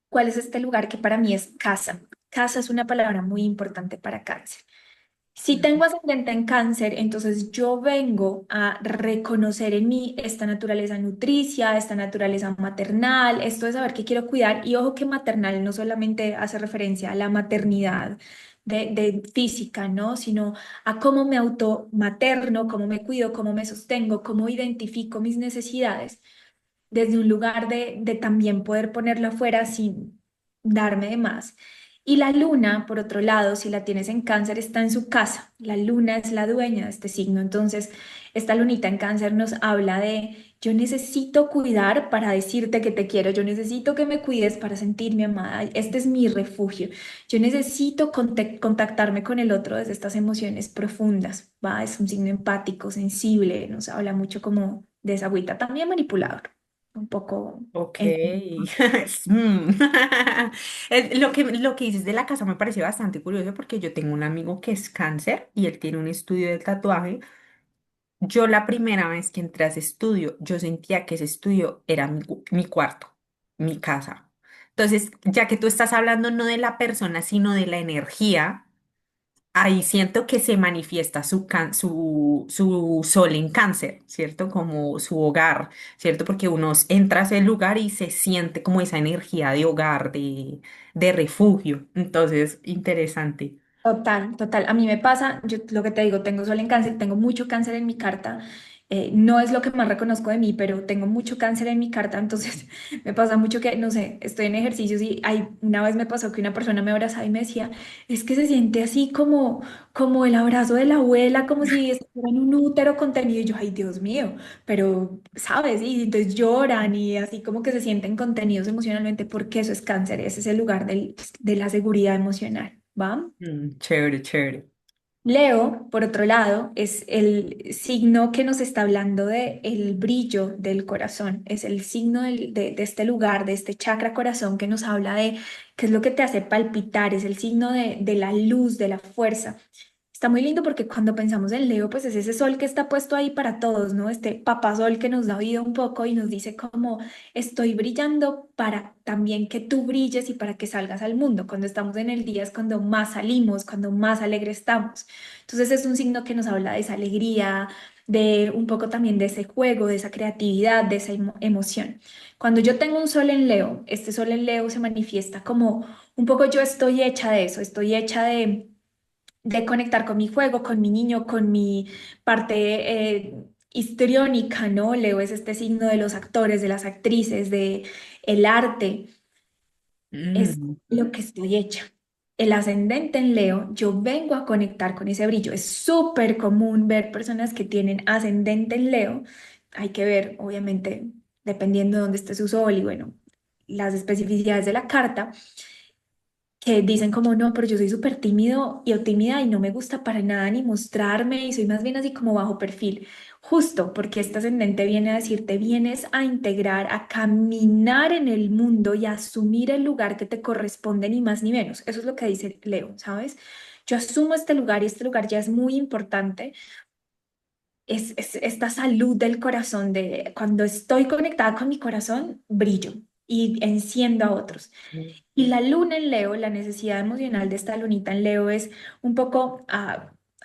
cuál es este lugar que para mí es casa. Casa es una palabra muy importante para cáncer. Si tengo ascendente en cáncer, entonces yo vengo a reconocer en mí esta naturaleza nutricia, esta naturaleza maternal, esto de saber que quiero cuidar. Y ojo que maternal no solamente hace referencia a la maternidad de física, ¿no? Sino a cómo me auto materno, cómo me cuido, cómo me sostengo, cómo identifico mis necesidades desde un lugar de también poder ponerlo afuera sin darme de más. Y la luna, por otro lado, si la tienes en cáncer, está en su casa. La luna es la dueña de este signo. Entonces, esta lunita en cáncer nos habla de, yo necesito cuidar para decirte que te quiero, yo necesito que me cuides para sentirme amada, este es mi refugio. Yo necesito contactarme con el otro desde estas emociones profundas, ¿va? Es un signo empático, sensible, nos habla mucho como de esa agüita, también manipulador un poco Ok. en... Mm. Lo que dices de la casa me pareció bastante curioso porque yo tengo un amigo que es cáncer y él tiene un estudio de tatuaje. Yo la primera vez que entré a ese estudio, yo sentía que ese estudio era mi cuarto, mi casa. Entonces, ya que tú estás hablando no de la persona, sino de la energía, ahí siento que se manifiesta su sol en cáncer, ¿cierto? Como su hogar, ¿cierto? Porque uno entra a ese lugar y se siente como esa energía de hogar, de refugio. Entonces, interesante. Total, total. A mí me pasa, yo lo que te digo, tengo sol en cáncer, tengo mucho cáncer en mi carta. No es lo que más reconozco de mí, pero tengo mucho cáncer en mi carta, entonces me pasa mucho que, no sé, estoy en ejercicios y una vez me pasó que una persona me abrazaba y me decía, es que se siente así como el abrazo de la abuela, como si estuviera en un útero contenido. Y yo, ay, Dios mío, pero, ¿sabes? Y entonces lloran y así como que se sienten contenidos emocionalmente porque eso es cáncer, ese es el lugar de la seguridad emocional, ¿va? Chévere, chévere. Leo, por otro lado, es el signo que nos está hablando de el brillo del corazón, es el signo de este lugar, de este chakra corazón que nos habla de qué es lo que te hace palpitar, es el signo de la luz, de la fuerza. Está muy lindo porque cuando pensamos en Leo, pues es ese sol que está puesto ahí para todos, ¿no? Este papá que nos da vida un poco y nos dice como estoy brillando para también que tú brilles y para que salgas al mundo. Cuando estamos en el día es cuando más salimos, cuando más alegre estamos. Entonces es un signo que nos habla de esa alegría, de un poco también de ese juego, de esa creatividad, de esa emoción. Cuando yo tengo un sol en Leo, este sol en Leo se manifiesta como un poco yo estoy hecha de eso, estoy hecha de conectar con mi juego, con mi niño, con mi parte histriónica, ¿no? Leo es este signo de los actores, de las actrices, de el arte, es Mm, lo que estoy hecha. El ascendente en Leo, yo vengo a conectar con ese brillo. Es súper común ver personas que tienen ascendente en Leo. Hay que ver, obviamente, dependiendo de dónde esté su sol y bueno, las especificidades de la carta que dicen como no, pero yo soy súper tímido y o tímida y no me gusta para nada ni mostrarme y soy más bien así como bajo perfil. Justo porque este ascendente viene a decirte, vienes a integrar, a caminar en el mundo y a asumir el lugar que te corresponde ni más ni menos. Eso es lo que dice Leo, ¿sabes? Yo asumo este lugar y este lugar ya es muy importante. Es esta salud del corazón, de cuando estoy conectada con mi corazón, brillo y enciendo a otros. Y la luna en Leo, la necesidad emocional de esta lunita en Leo es un poco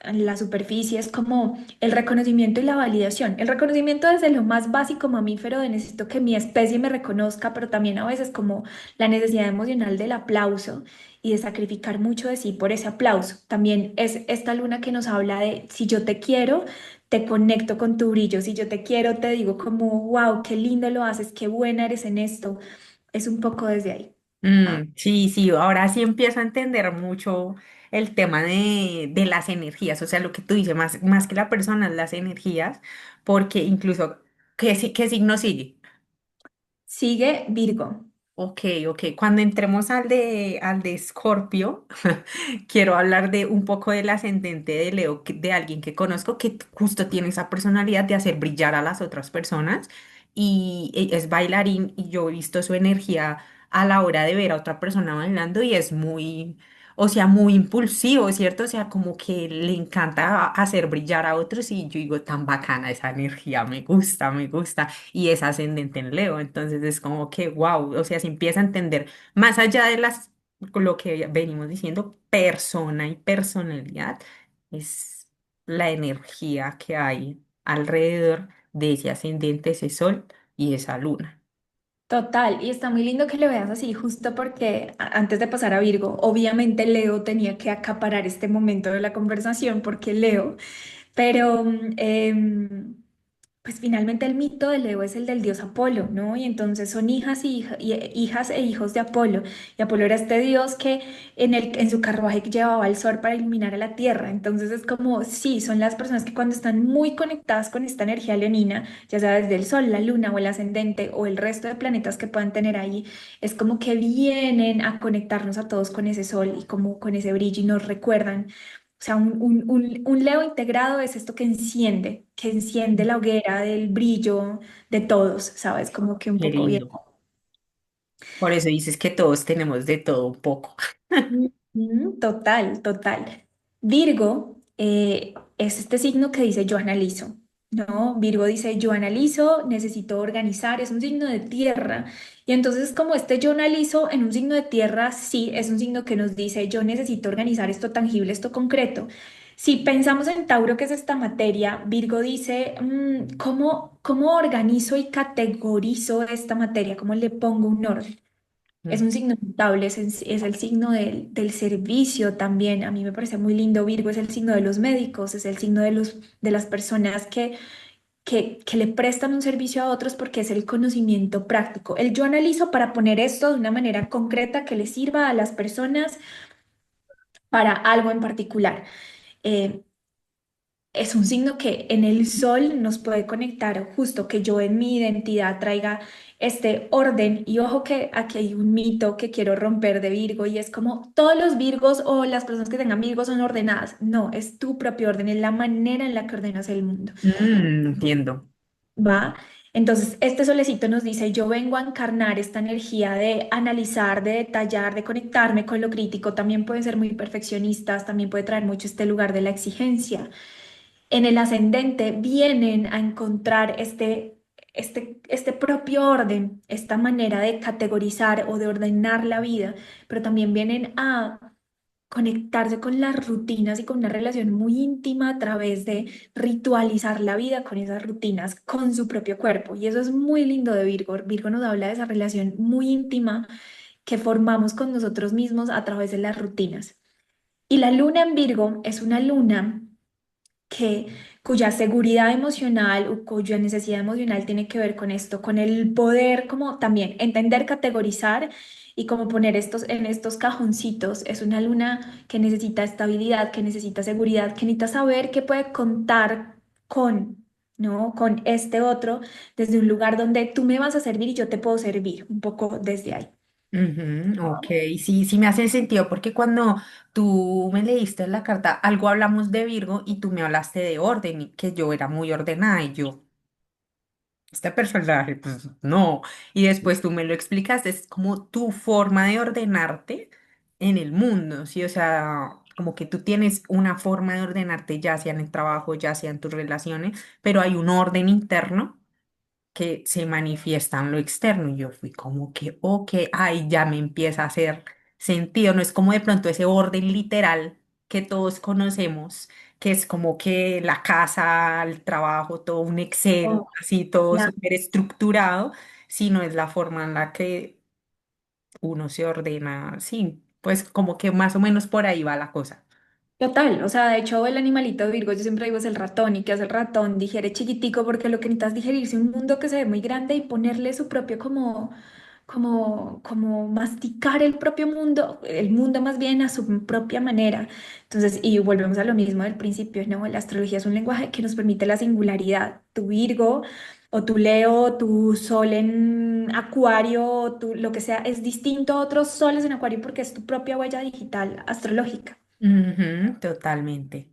en la superficie, es como el reconocimiento y la validación. El reconocimiento desde lo más básico mamífero de necesito que mi especie me reconozca, pero también a veces como la necesidad emocional del aplauso y de sacrificar mucho de sí por ese aplauso. También es esta luna que nos habla de si yo te quiero, te conecto con tu brillo, si yo te quiero, te digo como, wow, qué lindo lo haces, qué buena eres en esto. Es un poco desde ahí. sí, sí, ahora sí empiezo a entender mucho el tema de las energías, o sea, lo que tú dices, más que la persona, las energías, porque incluso, ¿qué signo sigue? Sigue Virgo. Ok, ok. Cuando entremos al de Escorpio, quiero hablar de un poco del ascendente de Leo, de alguien que conozco que justo tiene esa personalidad de hacer brillar a las otras personas y es bailarín y yo he visto su energía a la hora de ver a otra persona bailando y es muy, o sea, muy impulsivo, ¿cierto? O sea, como que le encanta hacer brillar a otros y yo digo, tan bacana esa energía, me gusta y es ascendente en Leo, entonces es como que, wow, o sea, se empieza a entender más allá de lo que venimos diciendo, persona y personalidad, es la energía que hay alrededor de ese ascendente, ese sol y esa luna. Total, y está muy lindo que lo veas así, justo porque antes de pasar a Virgo, obviamente Leo tenía que acaparar este momento de la conversación porque Leo, pero pues finalmente el mito de Leo es el del dios Apolo, ¿no? Y entonces son hijas e hijos de Apolo. Y Apolo era este dios que en su carruaje llevaba el sol para iluminar a la tierra. Entonces es como, sí, son las personas que cuando están muy conectadas con esta energía leonina, ya sea desde el sol, la luna o el ascendente o el resto de planetas que puedan tener ahí, es como que vienen a conectarnos a todos con ese sol y como con ese brillo y nos recuerdan. O sea, un Leo integrado es esto que enciende la hoguera del brillo de todos, ¿sabes? Como que un Qué poco bien. lindo. Por eso dices que todos tenemos de todo un poco. Total, total. Virgo es este signo que dice yo analizo, ¿no? Virgo dice yo analizo, necesito organizar, es un signo de tierra. Y entonces como este yo analizo en un signo de tierra, sí, es un signo que nos dice yo necesito organizar esto tangible, esto concreto. Si pensamos en Tauro, que es esta materia, Virgo dice, ¿cómo organizo y categorizo esta materia? ¿Cómo le pongo un orden? Es Mm. un signo notable, es el signo del servicio también. A mí me parece muy lindo. Virgo es el signo de los médicos, es el signo de las personas que le prestan un servicio a otros porque es el conocimiento práctico. El yo analizo para poner esto de una manera concreta que le sirva a las personas para algo en particular. Eh, es un signo que en el sol nos puede conectar, justo que yo en mi identidad traiga este orden. Y ojo que aquí hay un mito que quiero romper de Virgo y es como todos los Virgos o las personas que tengan Virgo son ordenadas. No, es tu propio orden, es la manera en la que ordenas el mundo. Entiendo. ¿Va? Entonces, este solecito nos dice, yo vengo a encarnar esta energía de analizar, de detallar, de conectarme con lo crítico. También pueden ser muy perfeccionistas, también puede traer mucho este lugar de la exigencia. En el ascendente vienen a encontrar este propio orden, esta manera de categorizar o de ordenar la vida, pero también vienen a conectarse con las rutinas y con una relación muy íntima a través de ritualizar la vida con esas rutinas, con su propio cuerpo. Y eso es muy lindo de Virgo. Virgo nos habla de esa relación muy íntima que formamos con nosotros mismos a través de las rutinas. Y la luna en Virgo es una luna que, cuya seguridad emocional o cuya necesidad emocional tiene que ver con esto, con el poder, como también entender, categorizar y como poner estos en estos cajoncitos. Es una luna que necesita estabilidad, que necesita seguridad, que necesita saber que puede contar con, ¿no? Con este otro desde un lugar donde tú me vas a servir y yo te puedo servir, un poco desde ahí. Ujú, ok, sí, sí me hace sentido porque cuando tú me leíste la carta, algo hablamos de Virgo y tú me hablaste de orden y que yo era muy ordenada y yo, este personaje, pues no. Y después tú me lo explicaste, es como tu forma de ordenarte en el mundo, ¿sí? O sea, como que tú tienes una forma de ordenarte ya sea en el trabajo, ya sea en tus relaciones, pero hay un orden interno que se manifiesta en lo externo. Y yo fui como que, ok, ahí ya me empieza a hacer sentido. No es como de pronto ese orden literal que todos conocemos, que es como que la casa, el trabajo, todo un Excel, Oh, así todo claro. súper estructurado, sino es la forma en la que uno se ordena. Sí, pues como que más o menos por ahí va la cosa. Total, o sea, de hecho el animalito de Virgo, yo siempre digo es el ratón y que hace el ratón, digiere chiquitico porque lo que necesitas es digerirse un mundo que se ve muy grande y ponerle su propio como masticar el propio mundo, el mundo más bien a su propia manera. Entonces, y volvemos a lo mismo del principio, ¿no? La astrología es un lenguaje que nos permite la singularidad. Tu Virgo o tu Leo, tu sol en Acuario, o lo que sea, es distinto a otros soles en Acuario porque es tu propia huella digital astrológica. Ujú, totalmente.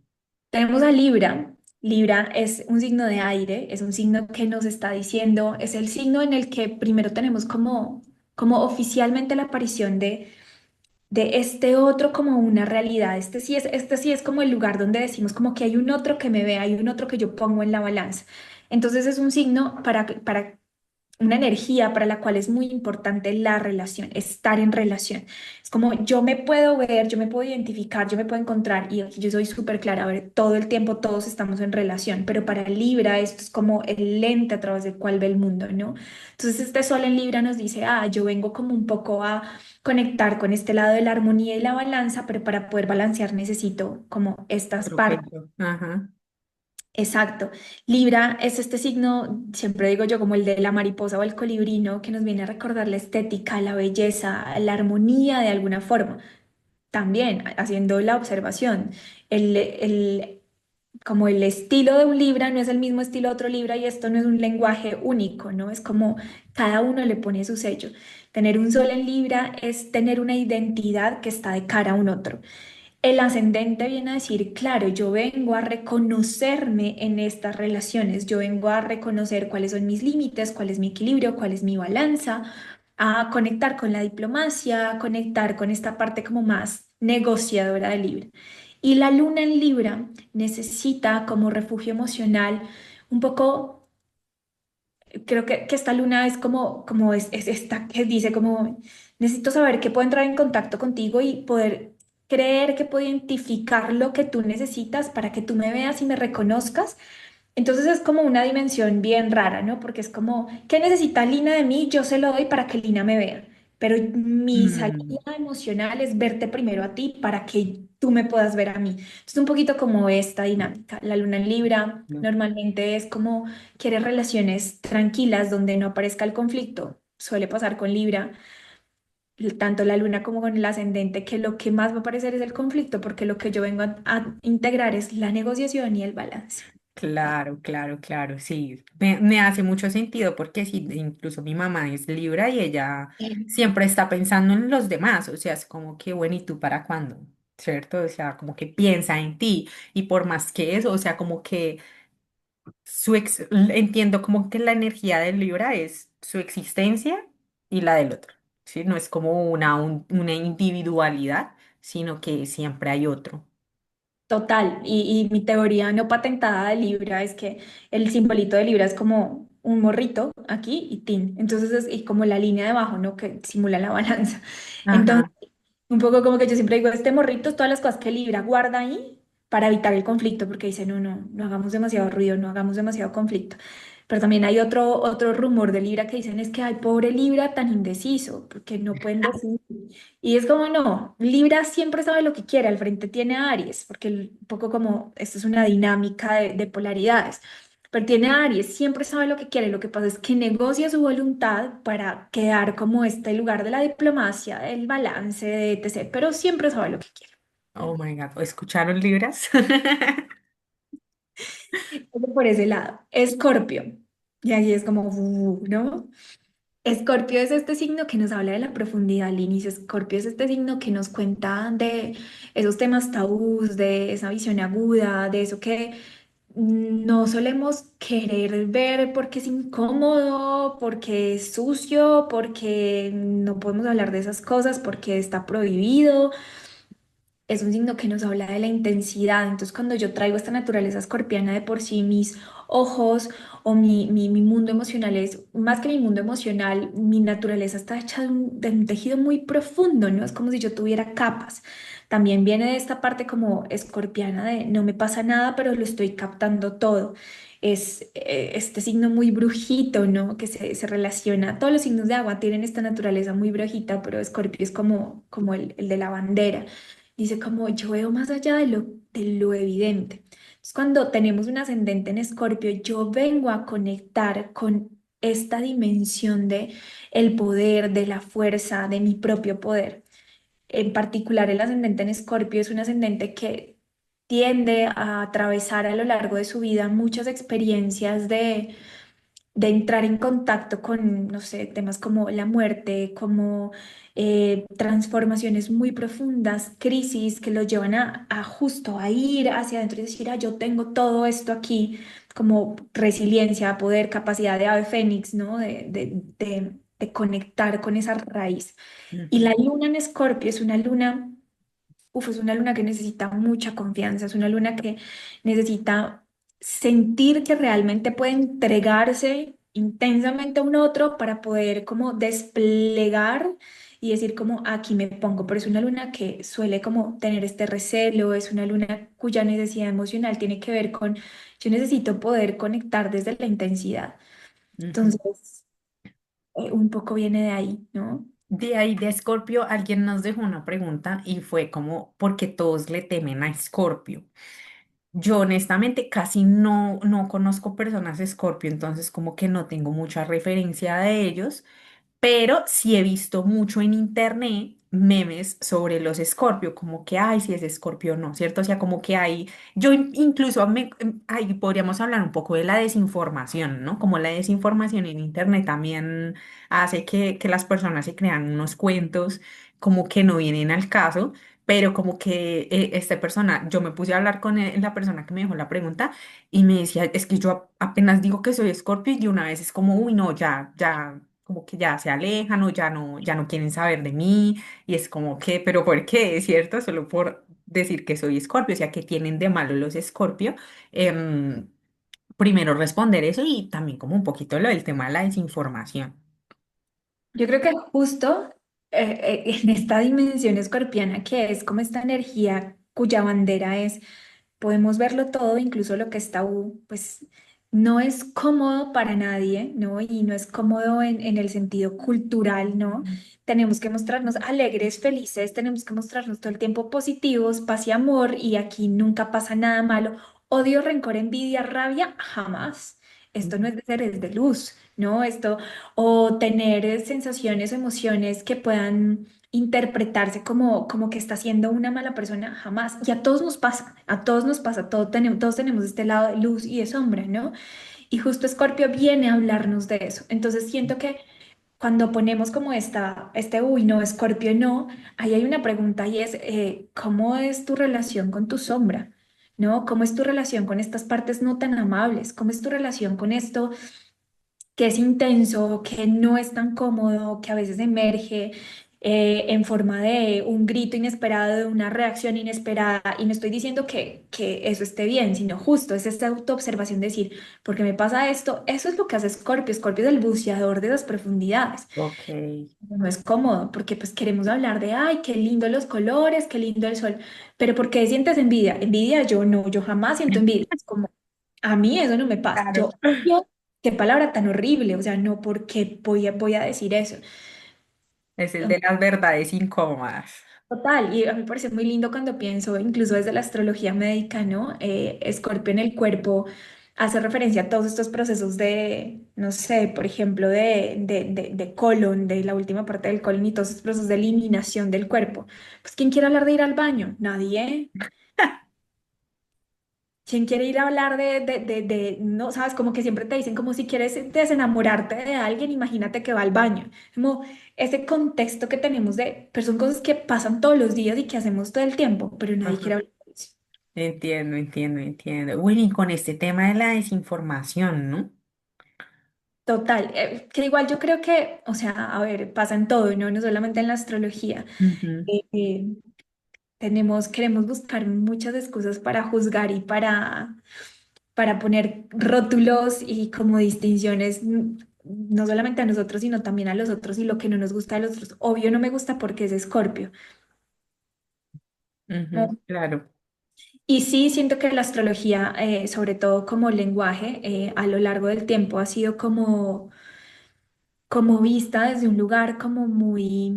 Tenemos a Libra. Libra es un signo de aire, es un signo que nos está diciendo, es el signo en el que primero tenemos como oficialmente la aparición de este otro como una realidad. Este sí es como el lugar donde decimos como que hay un otro que me ve, hay un otro que yo pongo en la balanza. Entonces es un signo para una energía para la cual es muy importante la relación, estar en relación. Es como yo me puedo ver, yo me puedo identificar, yo me puedo encontrar y aquí yo soy súper clara, a ver, todo el tiempo todos estamos en relación, pero para Libra esto es como el lente a través del cual ve el mundo, ¿no? Entonces este sol en Libra nos dice, ah, yo vengo como un poco a conectar con este lado de la armonía y la balanza, pero para poder balancear necesito como estas Creo que partes. yo. Ajá. Exacto. Libra es este signo, siempre digo yo, como el de la mariposa o el colibrino, que nos viene a recordar la estética, la belleza, la armonía de alguna forma. También haciendo la observación, como el estilo de un Libra no es el mismo estilo de otro Libra y esto no es un lenguaje único, ¿no? Es como cada uno le pone su sello. Tener un sol en Libra es tener una identidad que está de cara a un otro. El ascendente viene a decir, claro, yo vengo a reconocerme en estas relaciones, yo vengo a reconocer cuáles son mis límites, cuál es mi equilibrio, cuál es mi balanza, a conectar con la diplomacia, a conectar con esta parte como más negociadora de Libra. Y la luna en Libra necesita como refugio emocional un poco, creo que esta luna es como es esta que dice como, necesito saber que puedo entrar en contacto contigo y poder creer que puedo identificar lo que tú necesitas para que tú me veas y me reconozcas. Entonces es como una dimensión bien rara, ¿no? Porque es como, ¿qué necesita Lina de mí? Yo se lo doy para que Lina me vea. Pero mi salida Mm, emocional es verte primero a ti para que tú me puedas ver a mí. Entonces un poquito como esta dinámica. La luna en Libra no. normalmente es como quiere relaciones tranquilas donde no aparezca el conflicto. Suele pasar con Libra, tanto la luna como con el ascendente, que lo que más va a aparecer es el conflicto, porque lo que yo vengo a integrar es la negociación y el balance. Claro, claro, claro, sí. Me hace mucho sentido porque sí, incluso mi mamá es Libra y ella siempre está pensando en los demás, o sea, es como que, bueno, ¿y tú para cuándo? ¿Cierto? O sea, como que piensa en ti y por más que eso, o sea, como que entiendo como que la energía del Libra es su existencia y la del otro, ¿sí? No es como una individualidad, sino que siempre hay otro. Total, y mi teoría no patentada de Libra es que el simbolito de Libra es como un morrito aquí y tin. Entonces y como la línea de abajo, ¿no? Que simula la balanza. Entonces, Ajá, un poco como que yo siempre digo, este morrito es todas las cosas que Libra guarda ahí para evitar el conflicto, porque dice, no, no, no hagamos demasiado ruido, no hagamos demasiado conflicto. Pero también hay otro rumor de Libra que dicen es que, ay, pobre Libra tan indeciso, porque no pueden decir. Y es como, no, Libra siempre sabe lo que quiere, al frente tiene a Aries, porque un poco como, esto es una dinámica de polaridades, pero tiene a Aries, siempre sabe lo que quiere, lo que pasa es que negocia su voluntad para quedar como este lugar de la diplomacia, del balance, de etc., pero siempre sabe lo que quiere. oh my God, ¿escucharon Libras? Eso por ese lado. Escorpio, y ahí es como, ¿no? Escorpio es este signo que nos habla de la profundidad al inicio. Escorpio es este signo que nos cuenta de esos temas tabús, de esa visión aguda, de eso que no solemos querer ver porque es incómodo, porque es sucio, porque no podemos hablar de esas cosas, porque está prohibido. Es un signo que nos habla de la intensidad. Entonces, cuando yo traigo esta naturaleza escorpiana de por sí, mis ojos o mi mundo emocional es, más que mi mundo emocional, mi naturaleza está hecha de un tejido muy profundo, ¿no? Es como si yo tuviera capas. También viene de esta parte como escorpiana de no me pasa nada, pero lo estoy captando todo. Es este signo muy brujito, ¿no? Que se relaciona. Todos los signos de agua tienen esta naturaleza muy brujita, pero Escorpio es como el de la bandera. Dice como yo veo más allá de lo evidente. Entonces, cuando tenemos un ascendente en Escorpio, yo vengo a conectar con esta dimensión de el poder, de la fuerza, de mi propio poder. En particular, el ascendente en Escorpio es un ascendente que tiende a atravesar a lo largo de su vida muchas experiencias de entrar en contacto con, no sé, temas como la muerte, como transformaciones muy profundas, crisis que lo llevan a justo a ir hacia adentro y decir, ah, yo tengo todo esto aquí, como resiliencia, poder, capacidad de ave fénix, ¿no? De conectar con esa raíz. Y la Ujú, luna en Escorpio es una luna. Uf, es una luna que necesita mucha confianza, es una luna que necesita sentir que realmente puede entregarse intensamente a un otro para poder como desplegar y decir como aquí me pongo, pero es una luna que suele como tener este recelo, es una luna cuya necesidad emocional tiene que ver con yo necesito poder conectar desde la intensidad. ujú. Entonces, un poco viene de ahí, ¿no? De ahí de Escorpio, alguien nos dejó una pregunta y fue como, ¿por qué todos le temen a Escorpio? Yo honestamente casi no conozco personas Escorpio, entonces como que no tengo mucha referencia de ellos. Pero sí he visto mucho en internet memes sobre los Escorpio, como que, ay, si es Escorpio o no, ¿cierto? O sea, como que hay, incluso, ahí podríamos hablar un poco de la desinformación, ¿no? Como la desinformación en internet también hace que las personas se crean unos cuentos como que no vienen al caso. Pero como que esta persona, yo me puse a hablar con la persona que me dejó la pregunta y me decía, es que yo apenas digo que soy Escorpio y de una vez es como, uy, no, ya como que ya se alejan o ya no quieren saber de mí y es como que, pero ¿por qué? ¿Es cierto? Solo por decir que soy Escorpio, o sea, que tienen de malo los Escorpio. Em, Primero responder eso y también como un poquito lo del tema de la desinformación. Yo creo que justo en esta dimensión escorpiana, que es como esta energía cuya bandera es, podemos verlo todo, incluso lo que es tabú, pues no es cómodo para nadie, ¿no? Y no es cómodo en el sentido cultural, ¿no? Tenemos que mostrarnos alegres, felices, tenemos que mostrarnos todo el tiempo positivos, paz y amor, y aquí nunca pasa nada malo. Odio, rencor, envidia, rabia, jamás. Esto no es de seres de luz, ¿no? Esto o tener sensaciones o emociones que puedan interpretarse como que está siendo una mala persona, jamás. Y a todos nos pasa, a todos nos pasa, todos tenemos este lado de luz y de sombra, ¿no? Y justo Scorpio viene a hablarnos de eso. Entonces siento que cuando ponemos como uy, no, Scorpio no, ahí hay una pregunta y es, ¿cómo es tu relación con tu sombra? ¿No? ¿Cómo es tu relación con estas partes no tan amables? ¿Cómo es tu relación con esto que es intenso, que no es tan cómodo, que a veces emerge en forma de un grito inesperado, de una reacción inesperada? Y no estoy diciendo que eso esté bien, sino justo es esta autoobservación de decir, ¿por qué me pasa esto? Eso es lo que hace Scorpio. Scorpio es el buceador de las profundidades. Ok. No es cómodo porque pues queremos hablar de, ay, qué lindo los colores, qué lindo el sol, pero ¿por qué sientes envidia? Envidia, yo no, yo jamás siento envidia. Es como, a mí eso no me pasa. Claro. Yo odio, qué palabra tan horrible, o sea, no, porque voy a decir eso. Es el de las verdades incómodas. Total, y a mí me parece muy lindo cuando pienso, incluso desde la astrología médica, ¿no? Escorpio en el cuerpo hace referencia a todos estos procesos de, no sé, por ejemplo, de colon, de la última parte del colon y todos estos procesos de eliminación del cuerpo. Pues, ¿quién quiere hablar de ir al baño? Nadie. ¿Quién quiere ir a hablar no, sabes, como que siempre te dicen como si quieres desenamorarte de alguien, imagínate que va al baño. Como ese contexto que tenemos pero son cosas que pasan todos los días y que hacemos todo el tiempo, pero nadie quiere Ajá. hablar de eso. Entiendo, entiendo, entiendo. Bueno, y con este tema de la desinformación, ¿no? Total, que igual yo creo que, o sea, a ver, pasa en todo, ¿no? No solamente en la astrología. Ujú, Eh, eh, queremos buscar muchas excusas para juzgar y para poner rótulos y como distinciones, no solamente a nosotros, sino también a los otros y lo que no nos gusta a los otros. Obvio no me gusta porque es Escorpio, ujú, ¿no? claro. Y sí siento que la astrología, sobre todo como lenguaje, a lo largo del tiempo ha sido como vista desde un lugar como muy,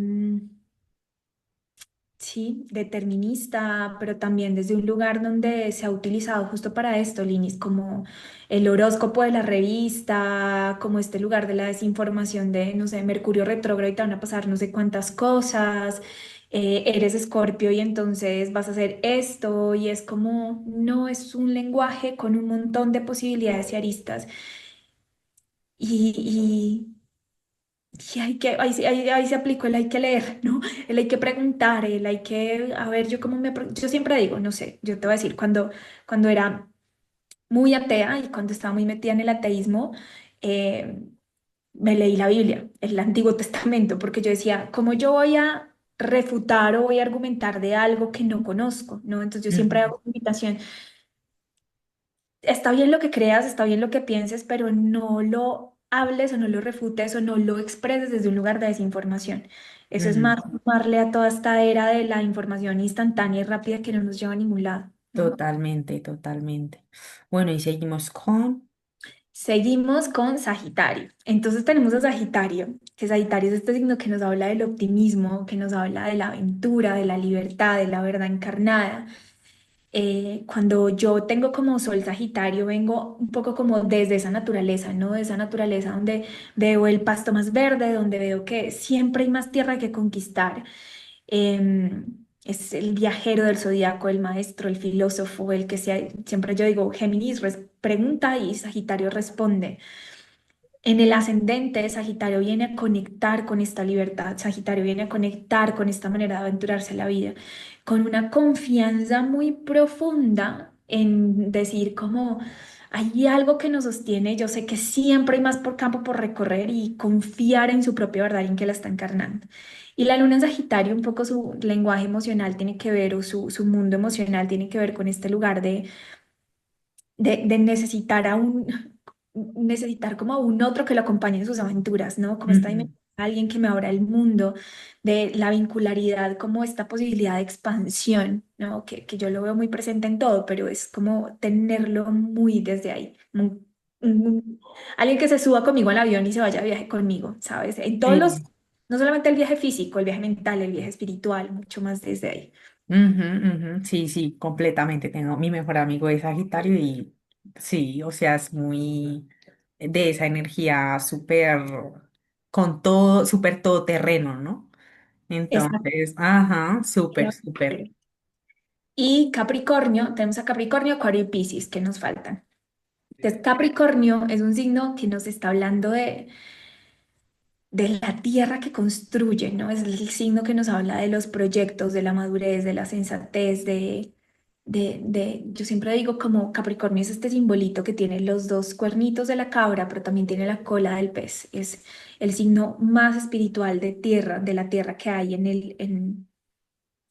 sí, determinista, pero también desde un lugar donde se ha utilizado justo para esto, Linis, como el horóscopo de la revista, como este lugar de la desinformación de, no sé, Mercurio retrógrado y te van a pasar no sé cuántas cosas, eres Escorpio y entonces vas a hacer esto y es como, no es un lenguaje con un montón de posibilidades y aristas. y, y ahí se aplicó el hay que leer, ¿no? El hay que preguntar, el hay que, a ver, yo siempre digo, no sé, yo te voy a decir, cuando era muy atea y cuando estaba muy metida en el ateísmo, eh, me leí la Biblia, el Antiguo Testamento, porque yo decía, ¿cómo yo voy a refutar o voy a argumentar de algo que no conozco? ¿No? Entonces yo siempre Ujú. hago una invitación. Está bien lo que creas, está bien lo que pienses, pero no lo hables o no lo refutes o no lo expreses desde un lugar de desinformación. Eso es más Mm, sumarle a toda esta era de la información instantánea y rápida que no nos lleva a ningún lado, ¿no? totalmente, totalmente. Bueno, y seguimos con... Seguimos con Sagitario. Entonces tenemos a Sagitario, que Sagitario es este signo que nos habla del optimismo, que nos habla de la aventura, de la libertad, de la verdad encarnada. Cuando yo tengo como sol Sagitario, vengo un poco como desde esa naturaleza, ¿no? De esa naturaleza donde veo el pasto más verde, donde veo que siempre hay más tierra que conquistar. Es el viajero del zodiaco, el maestro, el filósofo, el que siempre yo digo, Géminis pregunta y Sagitario responde. En el ascendente, Sagitario viene a conectar con esta libertad, Sagitario viene a conectar con esta manera de aventurarse la vida, con una confianza muy profunda en decir como hay algo que nos sostiene, yo sé que siempre hay más por campo por recorrer y confiar en su propia verdad y en que la está encarnando. Y la luna en Sagitario, un poco su lenguaje emocional tiene que ver, o su mundo emocional tiene que ver con este lugar de necesitar necesitar como a un otro que lo acompañe en sus aventuras, ¿no? Como esta Ujú. dimensión, alguien que me abra el mundo, de la vincularidad, como esta posibilidad de expansión, ¿no? Que yo lo veo muy presente en todo, pero es como tenerlo muy desde ahí. Alguien que se suba conmigo al avión y se vaya de viaje conmigo, ¿sabes? En todos los, Sí. no solamente el viaje físico, el viaje mental, el viaje espiritual, mucho más desde ahí. Ujú, ujú. Sí, sí, completamente. Tengo mi mejor amigo de Sagitario y sí, o sea, es muy de esa energía súper con todo, súper todoterreno, ¿no? Exacto. Entonces, ajá, súper, súper. Y Capricornio, tenemos a Capricornio, Acuario y Piscis que nos faltan. Entonces, Capricornio es un signo que nos está hablando de la tierra que construye, ¿no? Es el signo que nos habla de los proyectos, de la madurez, de la sensatez, yo siempre digo como Capricornio es este simbolito que tiene los dos cuernitos de la cabra, pero también tiene la cola del pez. Es el signo más espiritual de tierra, de la tierra que hay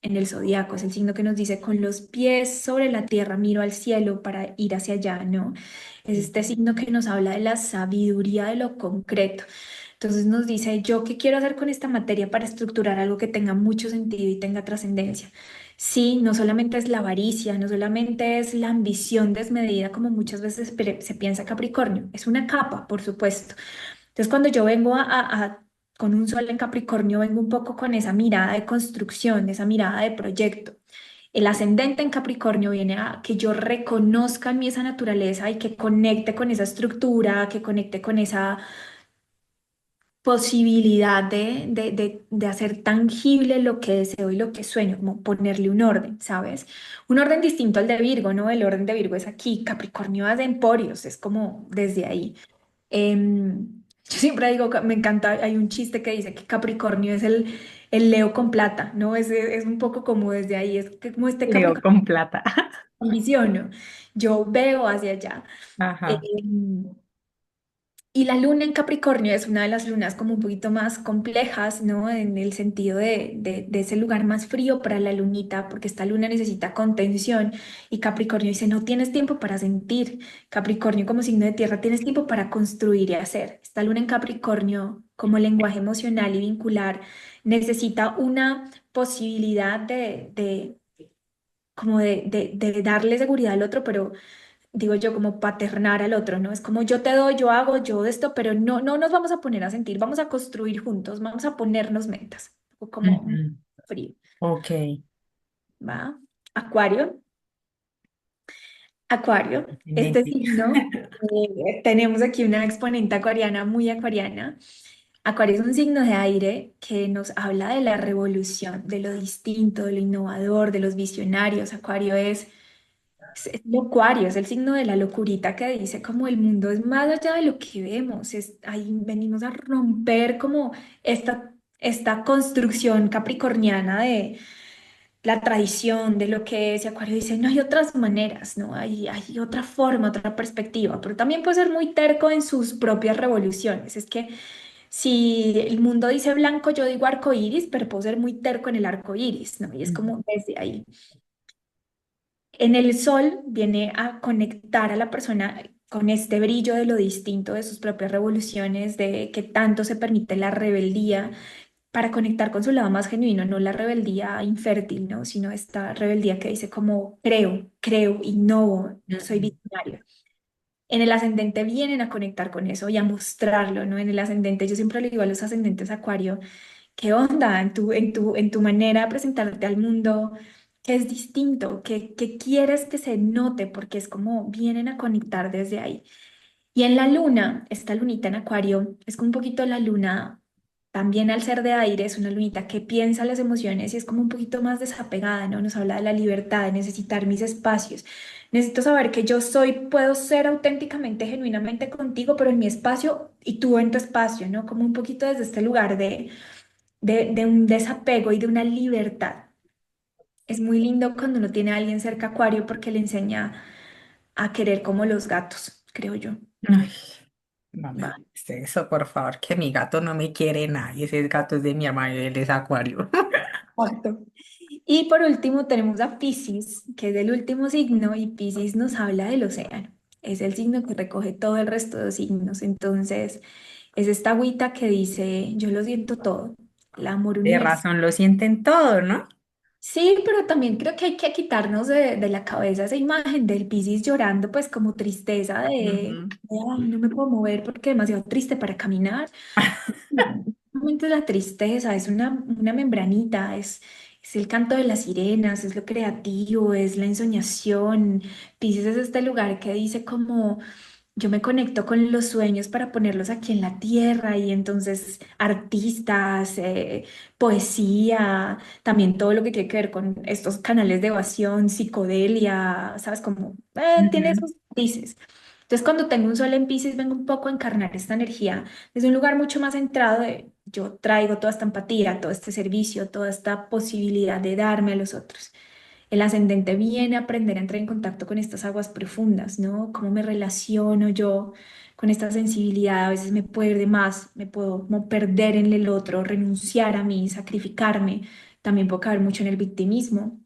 en el zodiaco. Es el signo que nos dice, con los pies sobre la tierra miro al cielo para ir hacia allá, ¿no? Es este signo que nos habla de la sabiduría de lo concreto. Entonces nos dice, ¿yo qué quiero hacer con esta materia para estructurar algo que tenga mucho sentido y tenga trascendencia? Sí, no solamente es la avaricia, no solamente es la ambición desmedida como muchas veces se piensa Capricornio, es una capa, por supuesto. Entonces, cuando yo vengo con un sol en Capricornio, vengo un poco con esa mirada de construcción, esa mirada de proyecto. El ascendente en Capricornio viene a que yo reconozca en mí esa naturaleza y que conecte con esa estructura, que conecte con esa posibilidad de hacer tangible lo que deseo y lo que sueño, como ponerle un orden, ¿sabes? Un orden distinto al de Virgo, ¿no? El orden de Virgo es aquí, Capricornio es de emporios, es como desde ahí. Yo siempre digo, me encanta, hay un chiste que dice que Capricornio es el Leo con plata, ¿no? Es un poco como desde ahí, es como este Leo Capricornio con plata. ambiciono, yo veo hacia allá. Ajá. Em, y la luna en Capricornio es una de las lunas como un poquito más complejas, ¿no? En el sentido de ese lugar más frío para la lunita, porque esta luna necesita contención y Capricornio dice, no tienes tiempo para sentir. Capricornio como signo de tierra, tienes tiempo para construir y hacer. Esta luna en Capricornio como lenguaje emocional y vincular necesita una posibilidad como de darle seguridad al otro, pero digo yo, como paternar al otro, ¿no? Es como yo te doy, yo hago, yo esto, pero no nos vamos a poner a sentir, vamos a construir juntos, vamos a ponernos metas, o como Ujú. frío, Ok. ¿va? Acuario, Acuario, este Ascendente. signo, tenemos aquí una exponente acuariana muy acuariana. Acuario es un signo de aire que nos habla de la revolución, de lo distinto, de lo innovador, de los visionarios. Acuario es Es el Acuario, es el signo de la locurita que dice como el mundo es más allá de lo que vemos, ahí venimos a romper como esta construcción capricorniana de la tradición, de lo que es, y Acuario dice, no hay otras maneras, ¿no? Hay otra forma, otra perspectiva, pero también puede ser muy terco en sus propias revoluciones, es que si el mundo dice blanco, yo digo arco iris, pero puedo ser muy terco en el arco iris, ¿no? Y es Ujú. como desde ahí. En el sol viene a conectar a la persona con este brillo de lo distinto de sus propias revoluciones, de que tanto se permite la rebeldía para conectar con su lado más genuino, no la rebeldía infértil, ¿no? Sino esta rebeldía que dice como creo, innovo, soy Ujú. visionario. En el ascendente vienen a conectar con eso y a mostrarlo, ¿no? En el ascendente, yo siempre le digo a los ascendentes Acuario, ¿qué onda en tu manera de presentarte al mundo? ¿Qué es distinto? ¿Qué quieres que se note? Porque es como vienen a conectar desde ahí. Y en la luna, esta lunita en Acuario, es como un poquito la luna, también al ser de aire, es una lunita que piensa las emociones y es como un poquito más desapegada, ¿no? Nos habla de la libertad, de necesitar mis espacios. Necesito saber que yo soy, puedo ser auténticamente, genuinamente contigo, pero en mi espacio y tú en tu espacio, ¿no? Como un poquito desde este lugar de un desapego y de una libertad. Es muy lindo cuando uno tiene a alguien cerca Acuario porque le enseña a querer como los gatos, creo yo. Ay, no me Va. digas eso, por favor, que mi gato no me quiere nadie. Ese gato es de mi hermano y él es acuario. Exacto. Y por último tenemos a Piscis, que es el último signo, y Piscis nos habla del océano. Es el signo que recoge todo el resto de los signos. Entonces, es esta agüita que dice, yo lo siento todo, el amor De universal. razón lo sienten todo, ¿no? Sí, pero también creo que hay que quitarnos de la cabeza esa imagen del Piscis llorando, pues como tristeza Ujú. ay, no me puedo mover porque es demasiado triste para caminar. Realmente la tristeza es una membranita, es el canto de las sirenas, es lo creativo, es la ensoñación. Piscis es este lugar que dice como yo me conecto con los sueños para ponerlos aquí en la tierra y entonces artistas, poesía, también todo lo que tiene que ver con estos canales de evasión, psicodelia, ¿sabes? Como tiene Ujú. esos matices. Entonces cuando tengo un sol en Piscis vengo un poco a encarnar esta energía desde un lugar mucho más centrado de yo traigo toda esta empatía, todo este servicio, toda esta posibilidad de darme a los otros. El ascendente viene a aprender a entrar en contacto con estas aguas profundas, ¿no? Cómo me relaciono yo con esta sensibilidad. A veces me puedo ir de más, me puedo como perder en el otro, renunciar a mí, sacrificarme. También puedo caer mucho en el victimismo,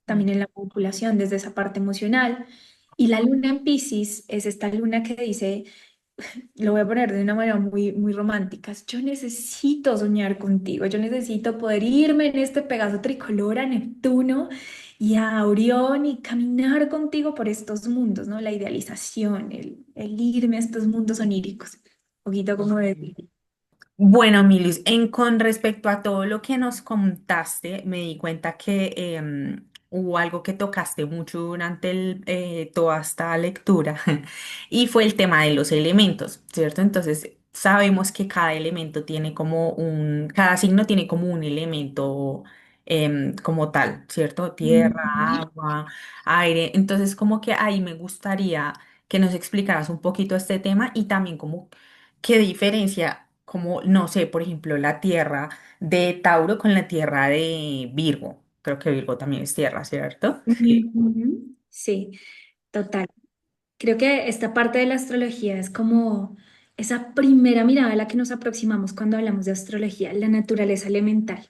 también en la manipulación desde esa parte emocional. Y la luna en Piscis es esta luna que dice, lo voy a poner de una manera muy, muy romántica. Yo necesito soñar contigo, yo necesito poder irme en este Pegaso tricolor a Neptuno y a Orión y caminar contigo por estos mundos, ¿no? La idealización, el irme a estos mundos oníricos. Un poquito como de... Bueno, Milis, con respecto a todo lo que nos contaste, me di cuenta que hubo algo que tocaste mucho durante toda esta lectura y fue el tema de los elementos, ¿cierto? Entonces, sabemos que cada elemento tiene cada signo tiene como un elemento como tal, ¿cierto? Tierra, Ujú. agua, aire. Entonces, como que ahí me gustaría que nos explicaras un poquito este tema y también como qué diferencia, como, no sé, por ejemplo, la tierra de Tauro con la tierra de Virgo. Creo que Virgo también es tierra, ¿cierto? Ujú. Sí, total. Creo que esta parte de la astrología es como esa primera mirada a la que nos aproximamos cuando hablamos de astrología, la naturaleza elemental.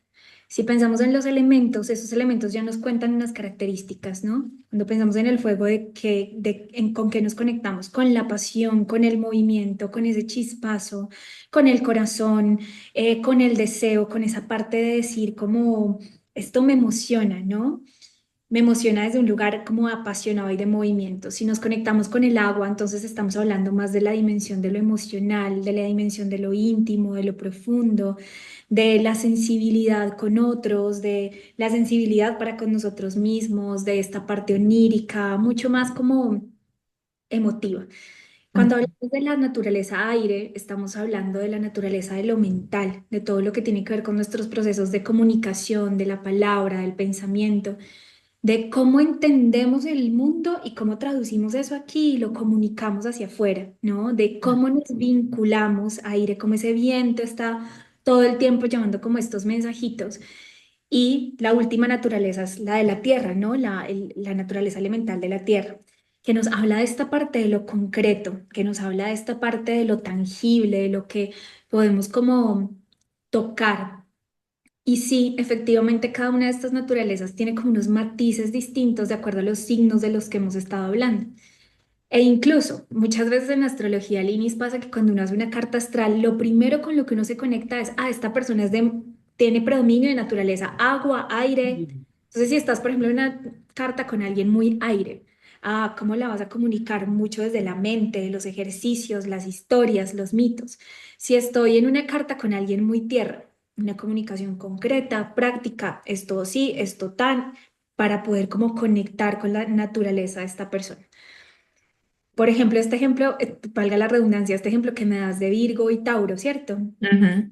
Si pensamos en los elementos, esos elementos ya nos cuentan unas características, ¿no? Cuando pensamos en el fuego, con qué nos conectamos, con la pasión, con el movimiento, con ese chispazo, con el corazón, con el deseo, con esa parte de decir como esto me emociona, ¿no? Me emociona desde un lugar como apasionado y de movimiento. Si nos conectamos con el agua, entonces estamos hablando más de la dimensión de lo emocional, de la dimensión de lo íntimo, de lo profundo, de la sensibilidad con otros, de la sensibilidad para con nosotros mismos, de esta parte onírica, mucho más como emotiva. Cuando Mm. hablamos de la naturaleza aire, estamos hablando de la naturaleza de lo mental, de todo lo que tiene que ver con nuestros procesos de comunicación, de la palabra, del pensamiento. de cómo entendemos el mundo y cómo traducimos eso aquí y lo comunicamos hacia afuera, ¿no? De cómo nos vinculamos a aire, como ese viento está todo el tiempo llevando como estos mensajitos. Y la última naturaleza es la de la tierra, ¿no? La naturaleza elemental de la tierra, que nos habla de esta parte de lo concreto, que nos habla de esta parte de lo tangible, de lo que podemos como tocar. Y sí, efectivamente, cada una de estas naturalezas tiene como unos matices distintos de acuerdo a los signos de los que hemos estado hablando. E incluso, muchas veces en astrología, Linis, pasa que cuando uno hace una carta astral, lo primero con lo que uno se conecta es, esta persona tiene predominio de naturaleza, agua, aire. Mm. Entonces, si estás, por ejemplo, en una carta con alguien muy aire, ¿cómo la vas a comunicar? Mucho desde la mente, los ejercicios, las historias, los mitos. Si estoy en una carta con alguien muy tierra, una comunicación concreta, práctica, esto sí, esto tan, para poder como conectar con la naturaleza de esta persona. Por ejemplo, este ejemplo, valga la redundancia, este ejemplo que me das de Virgo y Tauro, ¿cierto? Ujú,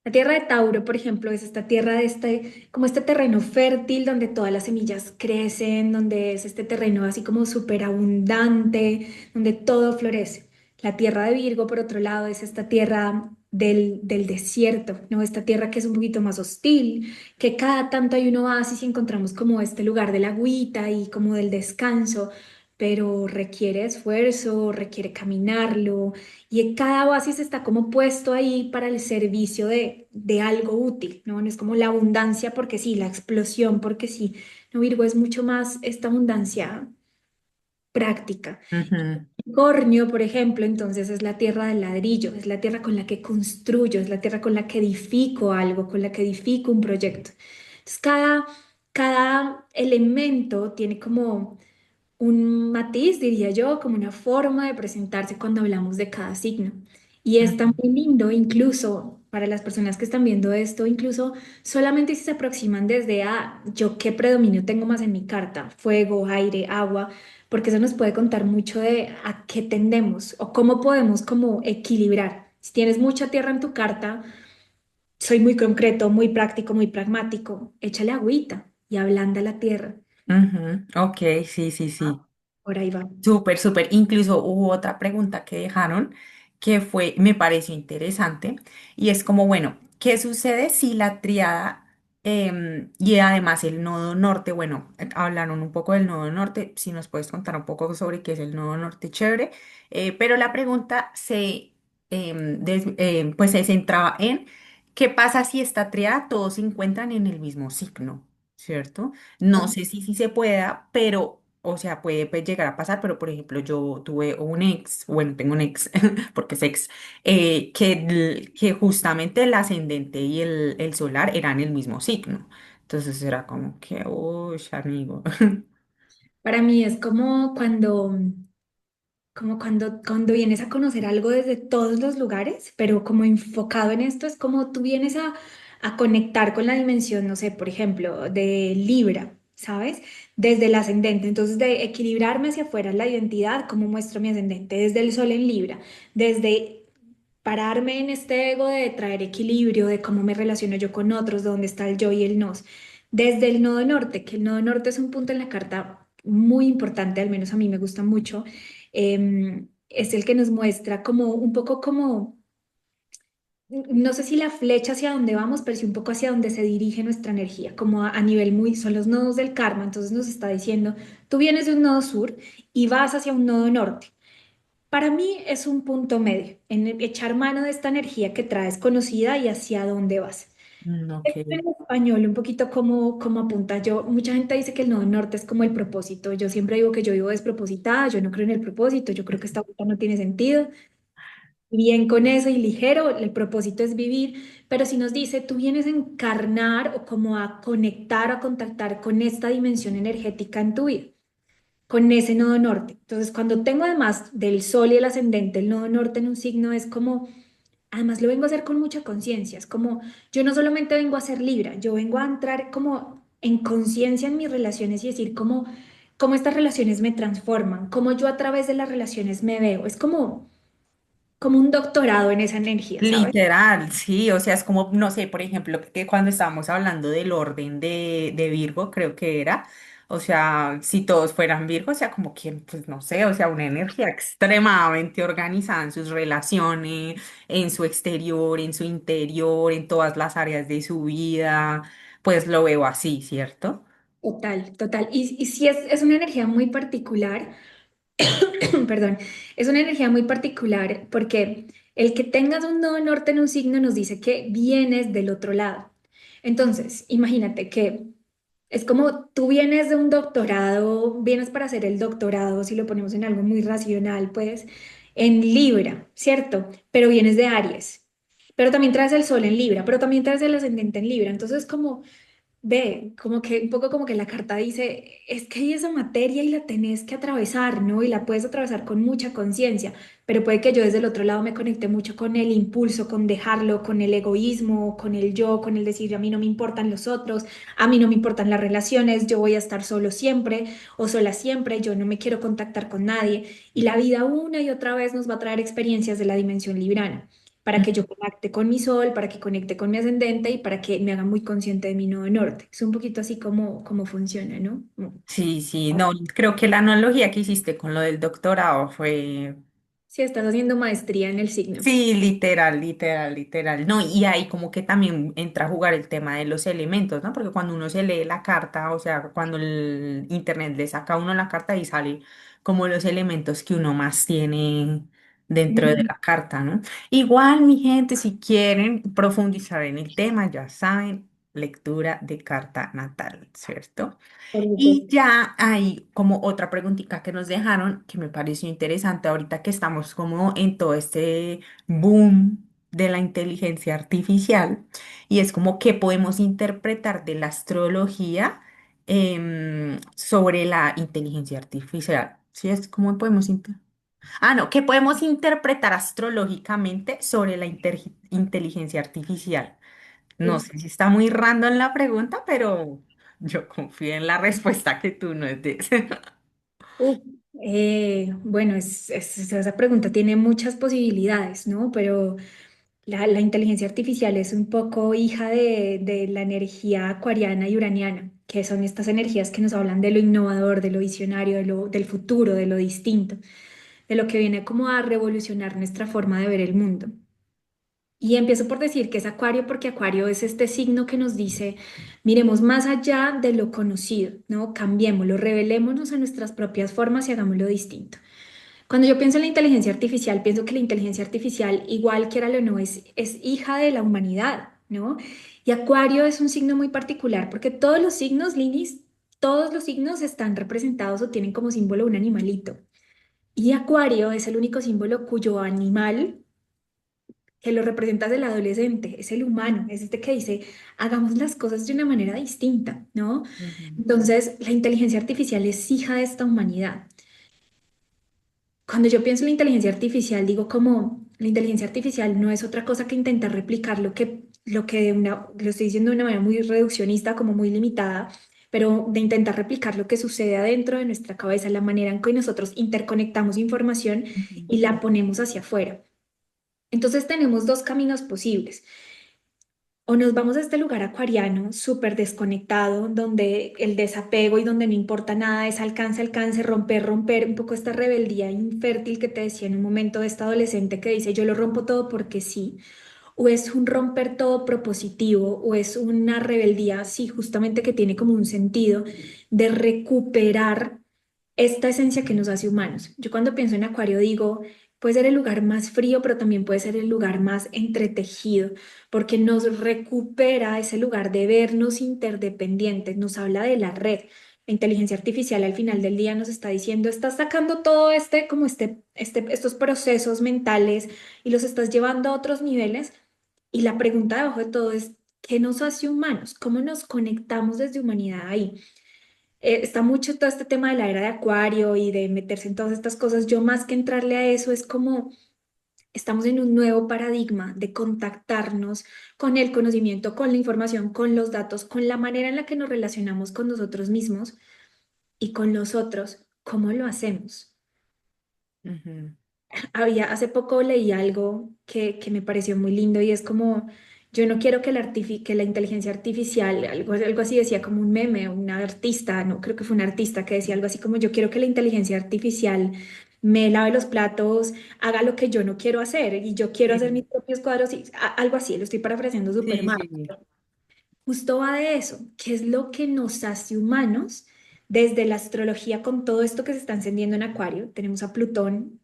La tierra de Tauro, por ejemplo, es esta tierra de este, como este terreno fértil donde todas las semillas crecen, donde es este terreno así como súper abundante, donde todo florece. La tierra de Virgo, por otro lado, es esta tierra del desierto, ¿no? Esta tierra que es un poquito más hostil, que cada tanto hay un oasis y encontramos como este lugar de la agüita y como del descanso, pero requiere esfuerzo, requiere caminarlo y cada oasis está como puesto ahí para el servicio de algo útil, ¿no? No es como la abundancia porque sí, la explosión porque sí. No, Virgo es mucho más esta abundancia práctica. ujú, Capricornio, por ejemplo, entonces es la tierra del ladrillo, es la tierra con la que construyo, es la tierra con la que edifico algo, con la que edifico un proyecto. Entonces, cada elemento tiene como un matiz, diría yo, como una forma de presentarse cuando hablamos de cada signo. Y está ujú, muy lindo, incluso para las personas que están viendo esto, incluso solamente si se aproximan desde yo qué predominio tengo más en mi carta, fuego, aire, agua, porque eso nos puede contar mucho de a qué tendemos o cómo podemos como equilibrar. Si tienes mucha tierra en tu carta, soy muy concreto, muy práctico, muy pragmático, échale agüita y ablanda la tierra. ujú. Ok, sí, sí, sí. Por ahí va. Súper, súper. Incluso hubo otra pregunta que dejaron que fue, me pareció interesante, y es como, bueno, ¿qué sucede si la triada y además el nodo norte, bueno, hablaron un poco del nodo norte, si nos puedes contar un poco sobre qué es el nodo norte, chévere, pero la pregunta pues se centraba en qué pasa si esta triada todos se encuentran en el mismo signo, ¿cierto? No sé si se pueda, pero, o sea, puede llegar a pasar, pero por ejemplo, yo tuve un ex, bueno, tengo un ex, porque es ex, que justamente el ascendente y el solar eran el mismo signo. Entonces era como que, uy, amigo. Para mí es como cuando vienes a conocer algo desde todos los lugares, pero como enfocado en esto, es como tú vienes a conectar con la dimensión, no sé, por ejemplo, de Libra, ¿sabes? Desde el ascendente, entonces de equilibrarme hacia afuera la identidad, cómo muestro mi ascendente, desde el sol en Libra, desde pararme en este ego de traer equilibrio, de cómo me relaciono yo con otros, de dónde está el yo y el nos. Desde el nodo norte, que el nodo norte es un punto en la carta muy importante, al menos a mí me gusta mucho, es el que nos muestra como un poco como, no sé si la flecha hacia dónde vamos, pero sí un poco hacia dónde se dirige nuestra energía, como a nivel muy, son los nodos del karma, entonces nos está diciendo, tú vienes de un nodo sur y vas hacia un nodo norte. Para mí es un punto medio, en echar mano de esta energía que traes conocida y hacia dónde vas. Ok. En español, un poquito como apunta yo, mucha gente dice que el nodo norte es como el propósito. Yo siempre digo que yo vivo despropositada, yo no creo en el propósito, yo creo que esta vuelta no tiene sentido. Bien con eso y ligero, el propósito es vivir, pero si nos dice, tú vienes a encarnar o como a conectar o a contactar con esta dimensión energética en tu vida, con ese nodo norte. Entonces, cuando tengo además del sol y el ascendente, el nodo norte en un signo es como, además lo vengo a hacer con mucha conciencia, es como, yo no solamente vengo a ser Libra, yo vengo a entrar como en conciencia en mis relaciones y decir cómo estas relaciones me transforman, cómo yo a través de las relaciones me veo, es como un doctorado en esa energía, ¿sabes? Literal, sí, o sea, es como, no sé, por ejemplo, que cuando estábamos hablando del orden de Virgo, creo que era, O sea, si todos fueran Virgo, o sea, como que, pues no sé, o sea, una energía extremadamente organizada en sus relaciones, en su exterior, en su interior, en todas las áreas de su vida, pues lo veo así, ¿cierto? Total, total. Y sí es una energía muy particular, perdón, es una energía muy particular porque el que tengas un nodo norte en un signo nos dice que vienes del otro lado. Entonces, imagínate que es como tú vienes de un doctorado, vienes para hacer el doctorado, si lo ponemos en algo muy racional, pues, en Libra, ¿cierto? Pero vienes de Aries. Pero también traes el sol en Libra, pero también traes el ascendente en Libra. Entonces, como ve, como que un poco como que la carta dice, es que hay esa materia y la tenés que atravesar, ¿no? Y la puedes atravesar con mucha conciencia, pero puede que yo desde el otro lado me conecte mucho con el impulso, con dejarlo, con el egoísmo, con el yo, con el decir, a mí no me importan los otros, a mí no me importan las relaciones, yo voy a estar solo siempre o sola siempre, yo no me quiero contactar con nadie. Y la vida una y otra vez nos va a traer experiencias de la dimensión librana para que yo conecte con mi sol, para que conecte con mi ascendente y para que me haga muy consciente de mi nodo norte. Es un poquito así como funciona, ¿no? Sí, sí, no, creo que la analogía que hiciste con lo del doctorado fue. Si estás haciendo maestría en el signo. Sí, literal, literal, literal. No, y ahí como que también entra a jugar el tema de los elementos, ¿no? Porque cuando uno se lee la carta, o sea, cuando el internet le saca a uno la carta y sale como los elementos que uno más tiene dentro de Ujú. la carta, ¿no? Igual, mi gente, si quieren profundizar en el tema, ya saben, lectura de carta natal, ¿cierto? Por Y supuesto. ya hay como otra preguntita que nos dejaron que me pareció interesante ahorita que estamos como en todo este boom de la inteligencia artificial y es como qué podemos interpretar de la astrología sobre la inteligencia artificial. Sí, es como podemos no, ¿qué podemos interpretar astrológicamente sobre la inteligencia artificial? No Uf, sé si está muy random la pregunta, pero yo confío en la respuesta que tú nos des. uf. Bueno, esa pregunta tiene muchas posibilidades, ¿no? Pero la inteligencia artificial es un poco hija de la energía acuariana y uraniana, que son estas energías que nos hablan de lo innovador, de lo visionario, del futuro, de lo distinto, de lo que viene como a revolucionar nuestra forma de ver el mundo. Y empiezo por decir que es Acuario porque Acuario es este signo que nos dice, miremos más allá de lo conocido, ¿no? Cambiémoslo, revelémonos a nuestras propias formas y hagámoslo distinto. Cuando yo pienso en la inteligencia artificial, pienso que la inteligencia artificial, igual quiera o no, es hija de la humanidad, ¿no? Y Acuario es un signo muy particular porque todos los signos, Linis, todos los signos están representados o tienen como símbolo un animalito. Y Acuario es el único símbolo cuyo animal que lo representa es el adolescente, es el humano, es este que dice, hagamos las cosas de una manera distinta, ¿no? Ujú, Entonces, la inteligencia artificial es hija de esta humanidad. Cuando yo pienso en la inteligencia artificial, digo como la inteligencia artificial no es otra cosa que intentar replicar lo que lo estoy diciendo de una manera muy reduccionista, como muy limitada, pero de intentar replicar lo que sucede adentro de nuestra cabeza, la manera en que nosotros interconectamos información ujú, y la ponemos hacia afuera. Entonces tenemos dos caminos posibles. O nos vamos a este lugar acuariano súper desconectado, donde el desapego y donde no importa nada es alcance, alcance, romper, romper, un poco esta rebeldía infértil que te decía en un momento de esta adolescente que dice yo lo rompo todo porque sí, o es un romper todo propositivo, o es una rebeldía, sí, justamente que tiene como un sentido de recuperar esta esencia que nos hace humanos. Yo cuando pienso en Acuario digo, puede ser el lugar más frío, pero también puede ser el lugar más entretejido, porque nos recupera ese lugar de vernos interdependientes, nos habla de la red. La inteligencia artificial al final del día nos está diciendo, estás sacando todo estos procesos mentales y los estás llevando a otros niveles. Y la pregunta debajo de todo es, ¿qué nos hace humanos? ¿Cómo nos conectamos desde humanidad ahí? Está mucho todo este tema de la era de Acuario y de meterse en todas estas cosas. Yo más que entrarle a eso es como estamos en un nuevo paradigma de contactarnos con el conocimiento, con la información, con los datos, con la manera en la que nos relacionamos con nosotros mismos y con los otros. ¿Cómo lo hacemos? Hace poco leí algo que me pareció muy lindo y es como yo no quiero que la inteligencia artificial, algo así decía como un meme, una artista, no creo que fue un artista que decía algo así como yo quiero que la inteligencia artificial me lave los platos, haga lo que yo no quiero hacer y yo quiero hacer mis Sí, propios cuadros, y, algo así, lo estoy parafraseando súper sí, mal. sí. Justo va de eso, qué es lo que nos hace humanos desde la astrología con todo esto que se está encendiendo en Acuario. Tenemos a Plutón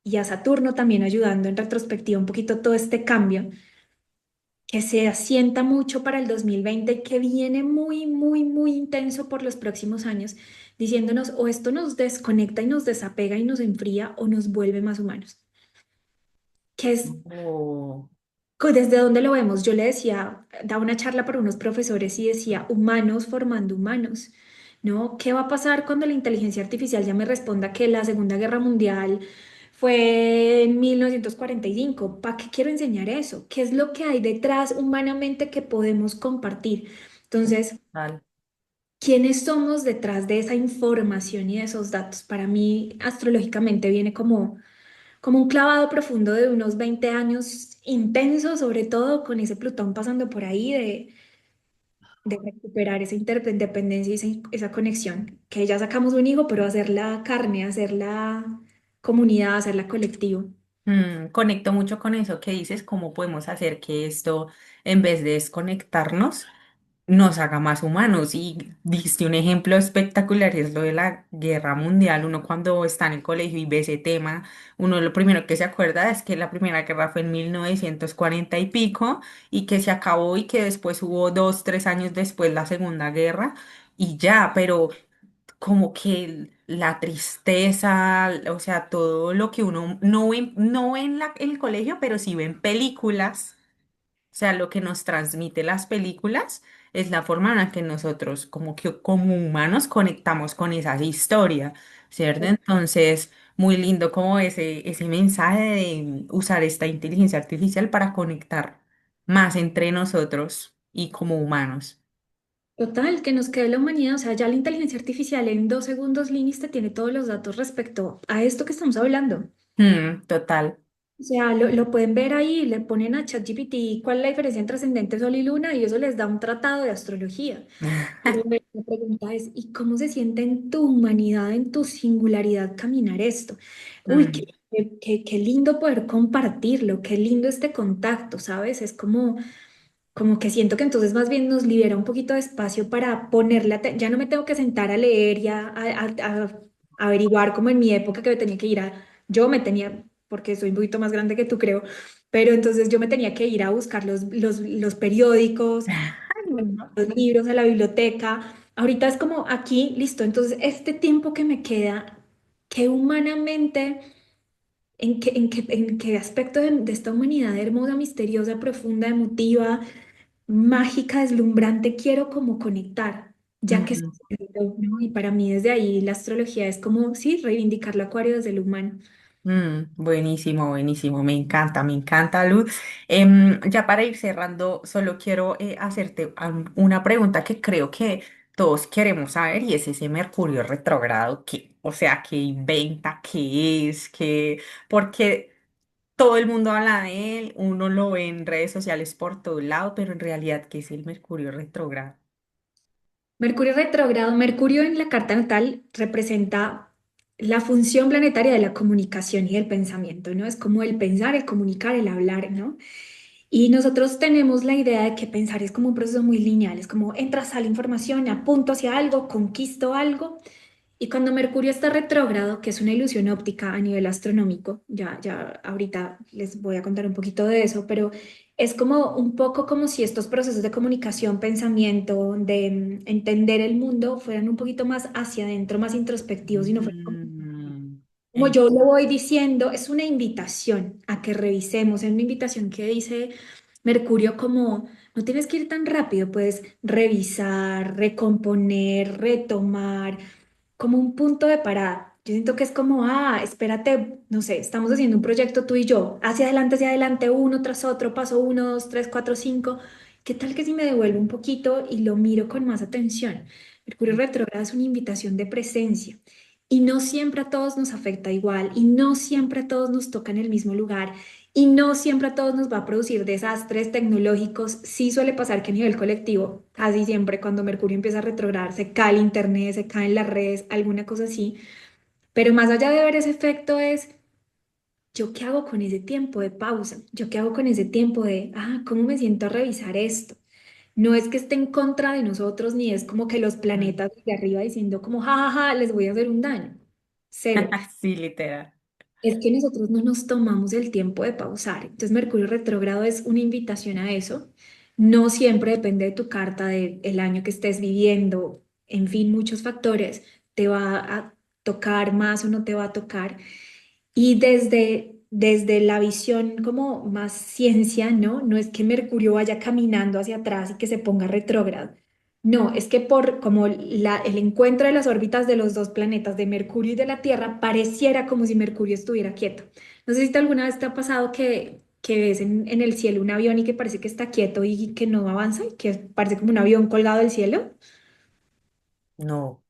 y a Saturno también ayudando en retrospectiva un poquito todo este cambio que se asienta mucho para el 2020 y que viene muy, muy, muy intenso por los próximos años, diciéndonos o esto nos desconecta y nos desapega y nos enfría o nos vuelve más humanos. Que es Oh. ¿Desde dónde lo vemos? Yo le decía, daba una charla para unos profesores y decía, humanos formando humanos, ¿no? ¿Qué va a pasar cuando la inteligencia artificial ya me responda que la Segunda Guerra Mundial fue en 1945? ¿Para qué quiero enseñar eso? ¿Qué es lo que hay detrás humanamente que podemos compartir? Entonces, Total. ¿quiénes somos detrás de esa información y de esos datos? Para mí, astrológicamente viene como un clavado profundo de unos 20 años intenso, sobre todo con ese Plutón pasando por ahí, de recuperar esa interdependencia y esa conexión, que ya sacamos un hijo, pero hacerla carne, hacerla comunidad, hacerla colectivo. Conecto mucho con eso que dices, cómo podemos hacer que esto, en vez de desconectarnos, nos haga más humanos. Y diste un ejemplo espectacular, y es lo de la guerra mundial. Uno cuando está en el colegio y ve ese tema, uno lo primero que se acuerda es que la primera guerra fue en 1940 y pico, y que se acabó y que después hubo 2, 3 años después la Segunda Guerra, y ya, pero como que la tristeza, o sea, todo lo que uno no ve en el colegio, pero sí ve en películas, o sea, lo que nos transmite las películas es la forma en la que nosotros como que como humanos conectamos con esas historias, ¿cierto? Entonces, muy lindo como ese mensaje de usar esta inteligencia artificial para conectar más entre nosotros y como humanos. Total, que nos quede la humanidad, o sea, ya la inteligencia artificial en 2 segundos, Linis, te tiene todos los datos respecto a esto que estamos hablando. Total. O sea, lo pueden ver ahí, le ponen a ChatGPT cuál es la diferencia entre ascendente, sol y luna y eso les da un tratado de astrología. Pero la pregunta es, ¿y cómo se siente en tu humanidad, en tu singularidad caminar esto? Uy, Mm, qué lindo poder compartirlo, qué lindo este contacto, ¿sabes? Es como que siento que entonces más bien nos libera un poquito de espacio para ponerle, ya no me tengo que sentar a leer y a averiguar como en mi época que me tenía que ir yo me tenía, porque soy un poquito más grande que tú creo, pero entonces yo me tenía que ir a buscar los periódicos, los libros a la biblioteca. Ahorita es como aquí, listo, entonces este tiempo que me queda, que humanamente... ¿En qué aspecto de esta humanidad hermosa, misteriosa, profunda, emotiva, mágica, deslumbrante, quiero como conectar, ya que mm. sucedió, ¿no? Y para mí desde ahí la astrología es como, sí, reivindicar la Acuario desde el humano. Buenísimo, buenísimo, me encanta, Luz. Ya para ir cerrando, solo quiero hacerte una pregunta que creo que todos queremos saber y es ese Mercurio retrógrado, ¿qué? O sea, ¿qué inventa? ¿Qué es? ¿Qué? Porque todo el mundo habla de él, uno lo ve en redes sociales por todo lado, pero en realidad, ¿qué es el Mercurio retrógrado? Mercurio retrógrado, Mercurio en la carta natal representa la función planetaria de la comunicación y del pensamiento, ¿no? Es como el pensar, el comunicar, el hablar, ¿no? Y nosotros tenemos la idea de que pensar es como un proceso muy lineal, es como entra, sale información, apunto hacia algo, conquisto algo. Y cuando Mercurio está retrógrado, que es una ilusión óptica a nivel astronómico, ya ahorita les voy a contar un poquito de eso, pero es como un poco como si estos procesos de comunicación, pensamiento, de entender el mundo fueran un poquito más hacia adentro, más introspectivos y no fueran Mm, como yo lo voy diciendo, es una invitación a que revisemos, es una invitación que dice Mercurio como no tienes que ir tan rápido, puedes revisar, recomponer, retomar como un punto de parada. Yo siento que es como, espérate, no sé, estamos haciendo un proyecto tú y yo, hacia adelante, uno tras otro, paso uno, dos, tres, cuatro, cinco. ¿Qué tal que si me devuelvo un poquito y lo miro con más atención? Mercurio retrógrado es una invitación de presencia y no siempre a todos nos afecta igual y no siempre a todos nos toca en el mismo lugar Y no siempre a todos nos va a producir desastres tecnológicos. Sí suele pasar que a nivel colectivo, casi siempre cuando Mercurio empieza a retrogradar, se cae el internet, se caen las redes, alguna cosa así. Pero más allá de ver ese efecto es, ¿yo qué hago con ese tiempo de pausa? ¿Yo qué hago con ese tiempo de, cómo me siento a revisar esto? No es que esté en contra de nosotros, ni es como que los Mm. planetas de arriba diciendo como, jajaja, les voy a hacer un daño. Cero. Sí, literal. Es que nosotros no nos tomamos el tiempo de pausar. Entonces, Mercurio retrógrado es una invitación a eso. No siempre depende de tu carta, del año que estés viviendo, en fin, muchos factores. Te va a tocar más o no te va a tocar. Y desde la visión como más ciencia, ¿no? No es que Mercurio vaya caminando hacia atrás y que se ponga retrógrado. No, es que por como el encuentro de las órbitas de los dos planetas, de Mercurio y de la Tierra, pareciera como si Mercurio estuviera quieto. No sé si alguna vez te ha pasado que ves en el cielo un avión y que parece que está quieto y que no avanza, y que parece como un avión colgado del cielo. No.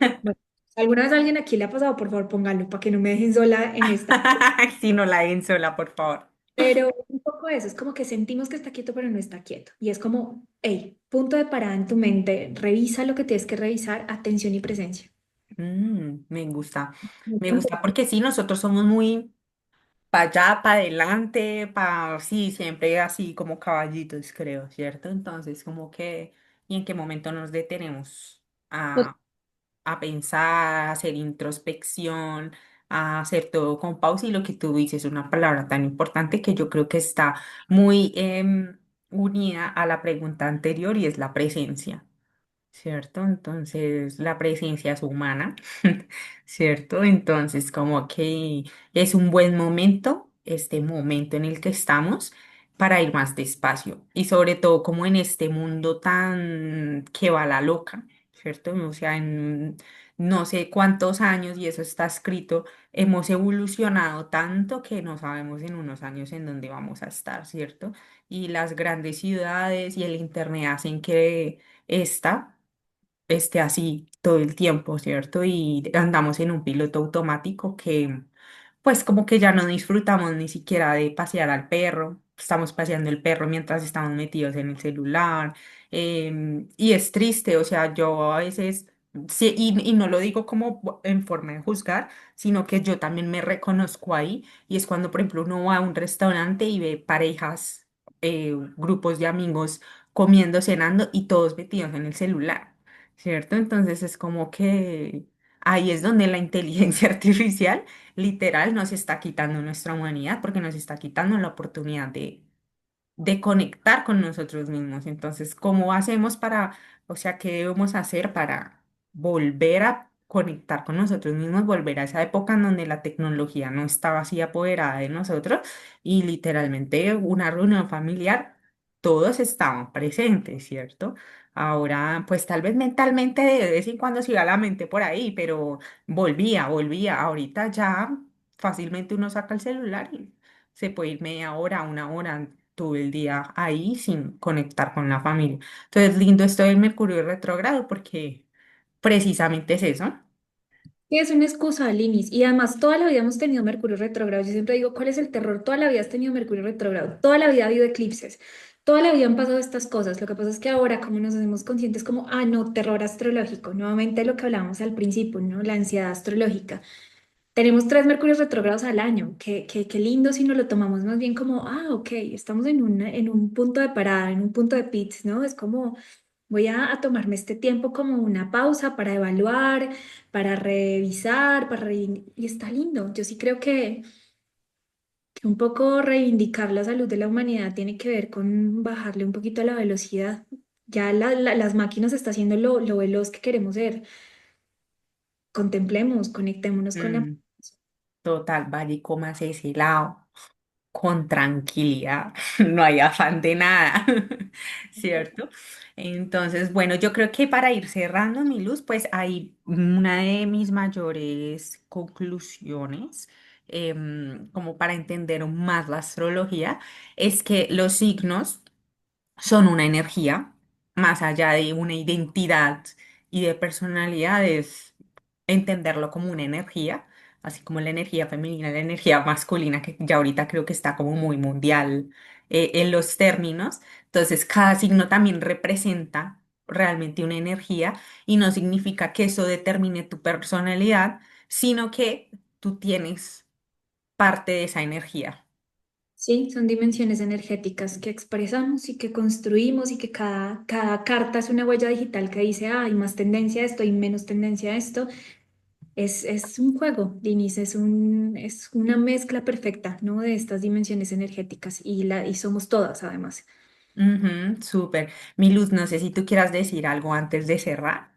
Bueno, si alguna vez a alguien aquí le ha pasado, por favor, póngalo para que no me dejen sola en esta. Sí, no la den sola, por favor. Pero un poco eso, es como que sentimos que está quieto, pero no está quieto. Y es como, hey, punto de parada en tu mente, revisa lo que tienes que revisar, atención y presencia. Me gusta. Me Mucho. gusta porque sí, nosotros somos muy para allá, para adelante, para, sí, siempre así como caballitos, creo, ¿cierto? Entonces, como que, ¿y en qué momento nos detenemos a pensar, a hacer introspección, a hacer todo con pausa? Y lo que tú dices, una palabra tan importante que yo creo que está muy unida a la pregunta anterior y es la presencia. ¿Cierto? Entonces la presencia es humana, ¿cierto? Entonces como que es un buen momento, este momento en el que estamos, para ir más despacio y sobre todo como en este mundo tan que va la loca, ¿cierto? O sea, en no sé cuántos años, y eso está escrito, hemos evolucionado tanto que no sabemos en unos años en dónde vamos a estar, ¿cierto? Y las grandes ciudades y el internet hacen que esta esté así todo el tiempo, ¿cierto? Y andamos en un piloto automático que, pues como que ya no disfrutamos ni siquiera de pasear al perro. Estamos paseando el perro mientras estamos metidos en el celular. Y es triste, o sea, yo a veces, sí, y no lo digo como en forma de juzgar, sino que yo también me reconozco ahí. Y es cuando, por ejemplo, uno va a un restaurante y ve parejas, grupos de amigos comiendo, cenando y todos metidos en el celular. ¿Cierto? Entonces es como que ahí es donde la inteligencia artificial literal nos está quitando nuestra humanidad porque nos está quitando la oportunidad de conectar con nosotros mismos. Entonces, ¿cómo hacemos para, o sea, qué debemos hacer para volver a conectar con nosotros mismos, volver a esa época en donde la tecnología no estaba así apoderada de nosotros y literalmente una reunión familiar, todos estaban presentes, ¿cierto? Ahora, pues tal vez mentalmente de vez en cuando siga la mente por ahí, pero volvía. Ahorita ya fácilmente uno saca el celular y se puede ir media hora, una hora todo el día ahí sin conectar con la familia. Entonces, lindo esto del Mercurio retrógrado porque precisamente es eso. Y es una excusa, Linis. Y además, toda la vida hemos tenido Mercurio retrógrado. Yo siempre digo, ¿cuál es el terror? Toda la vida has tenido Mercurio retrógrado. Toda la vida ha habido eclipses. Toda la vida han pasado estas cosas. Lo que pasa es que ahora, como nos hacemos conscientes, como, no, terror astrológico. Nuevamente lo que hablábamos al principio, ¿no? La ansiedad astrológica. Tenemos 3 Mercurios retrógrados al año. Qué lindo si nos lo tomamos más bien como, ok, estamos en un punto de parada, en un punto de pits, ¿no? Es como, voy a tomarme este tiempo como una pausa para evaluar, para revisar, y está lindo. Yo sí creo que un poco reivindicar la salud de la humanidad tiene que ver con bajarle un poquito a la velocidad. Ya las máquinas están haciendo lo veloz que queremos ser. Contemplemos, conectémonos con la... Mm, total, vaya y cómase ese helado con tranquilidad, no hay afán de nada, ¿cierto? Entonces, bueno, yo creo que para ir cerrando mi luz, pues hay una de mis mayores conclusiones, como para entender más la astrología, es que los signos son una energía, más allá de una identidad y de personalidades, entenderlo como una energía. así como la energía femenina, la energía masculina, que ya ahorita creo que está como muy mundial en los términos. Entonces, cada signo también representa realmente una energía y no significa que eso determine tu personalidad, sino que tú tienes parte de esa energía. Sí, son dimensiones energéticas que expresamos y que construimos y que cada carta es una huella digital que dice, ah, hay más tendencia a esto y menos tendencia a esto. Es un juego, Dinis, es una mezcla perfecta, ¿no? De estas dimensiones energéticas y somos todas además. Ujú, súper. Mi Luz, no sé si tú quieras decir algo antes de cerrar.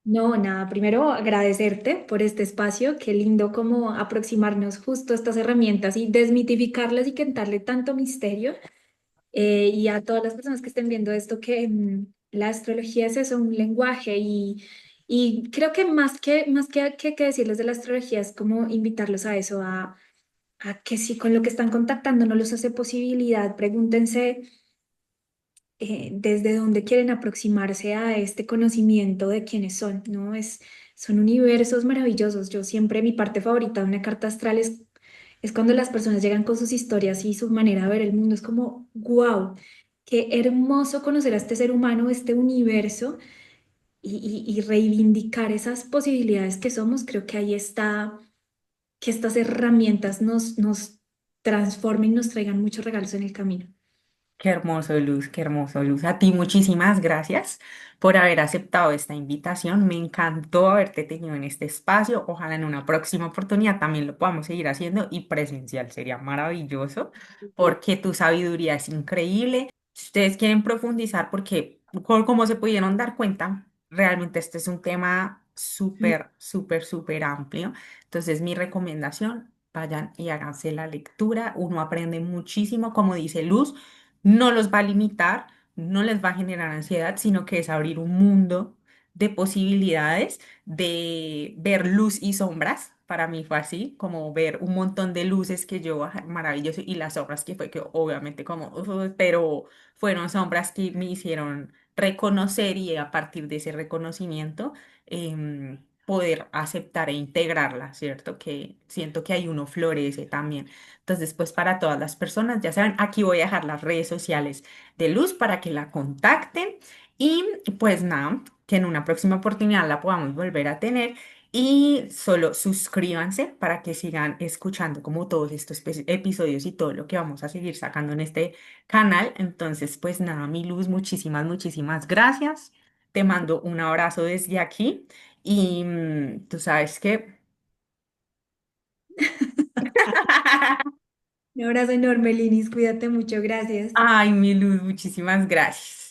No, nada, primero agradecerte por este espacio, qué lindo como aproximarnos justo a estas herramientas y desmitificarlas y quitarle tanto misterio. Y a todas las personas que estén viendo esto, que la astrología es eso, un lenguaje y creo que más que decirles de la astrología es como invitarlos a eso, a que si con lo que están contactando no los hace posibilidad, pregúntense desde dónde quieren aproximarse a este conocimiento de quiénes son, ¿no? Son universos maravillosos. Yo siempre, mi parte favorita de una carta astral es cuando las personas llegan con sus historias y su manera de ver el mundo. Es como, wow, qué hermoso conocer a este ser humano, este universo y reivindicar esas posibilidades que somos. Creo que ahí está, que estas herramientas nos transformen y nos traigan muchos regalos en el camino. Qué hermoso, Luz, qué hermoso, Luz. A ti muchísimas gracias por haber aceptado esta invitación. Me encantó haberte tenido en este espacio. Ojalá en una próxima oportunidad también lo podamos seguir haciendo y presencial. Sería maravilloso porque tu sabiduría es increíble. Si ustedes quieren profundizar, porque como se pudieron dar cuenta, realmente este es un tema súper, súper, súper amplio. Entonces, mi recomendación, vayan y háganse la lectura. Uno aprende muchísimo, como dice Luz, no los va a limitar, no les va a generar ansiedad, sino que es abrir un mundo de posibilidades, de ver luz y sombras. Para mí fue así, como ver un montón de luces que yo, ajá, maravilloso, y las sombras que fue que obviamente como, pero fueron sombras que me hicieron reconocer y a partir de ese reconocimiento poder aceptar e integrarla, ¿cierto? Que siento que ahí uno florece también. Entonces, pues para todas las personas, ya saben, aquí voy a dejar las redes sociales de Luz para que la contacten y pues nada, que en una próxima oportunidad la podamos volver a tener y solo suscríbanse para que sigan escuchando como todos estos episodios y todo lo que vamos a seguir sacando en este canal. Entonces, pues nada, mi Luz, muchísimas, muchísimas gracias. Te mando un abrazo desde aquí y tú sabes que... Un abrazo enorme, Linis. Cuídate mucho. Gracias. Ay, mi Luz, muchísimas gracias.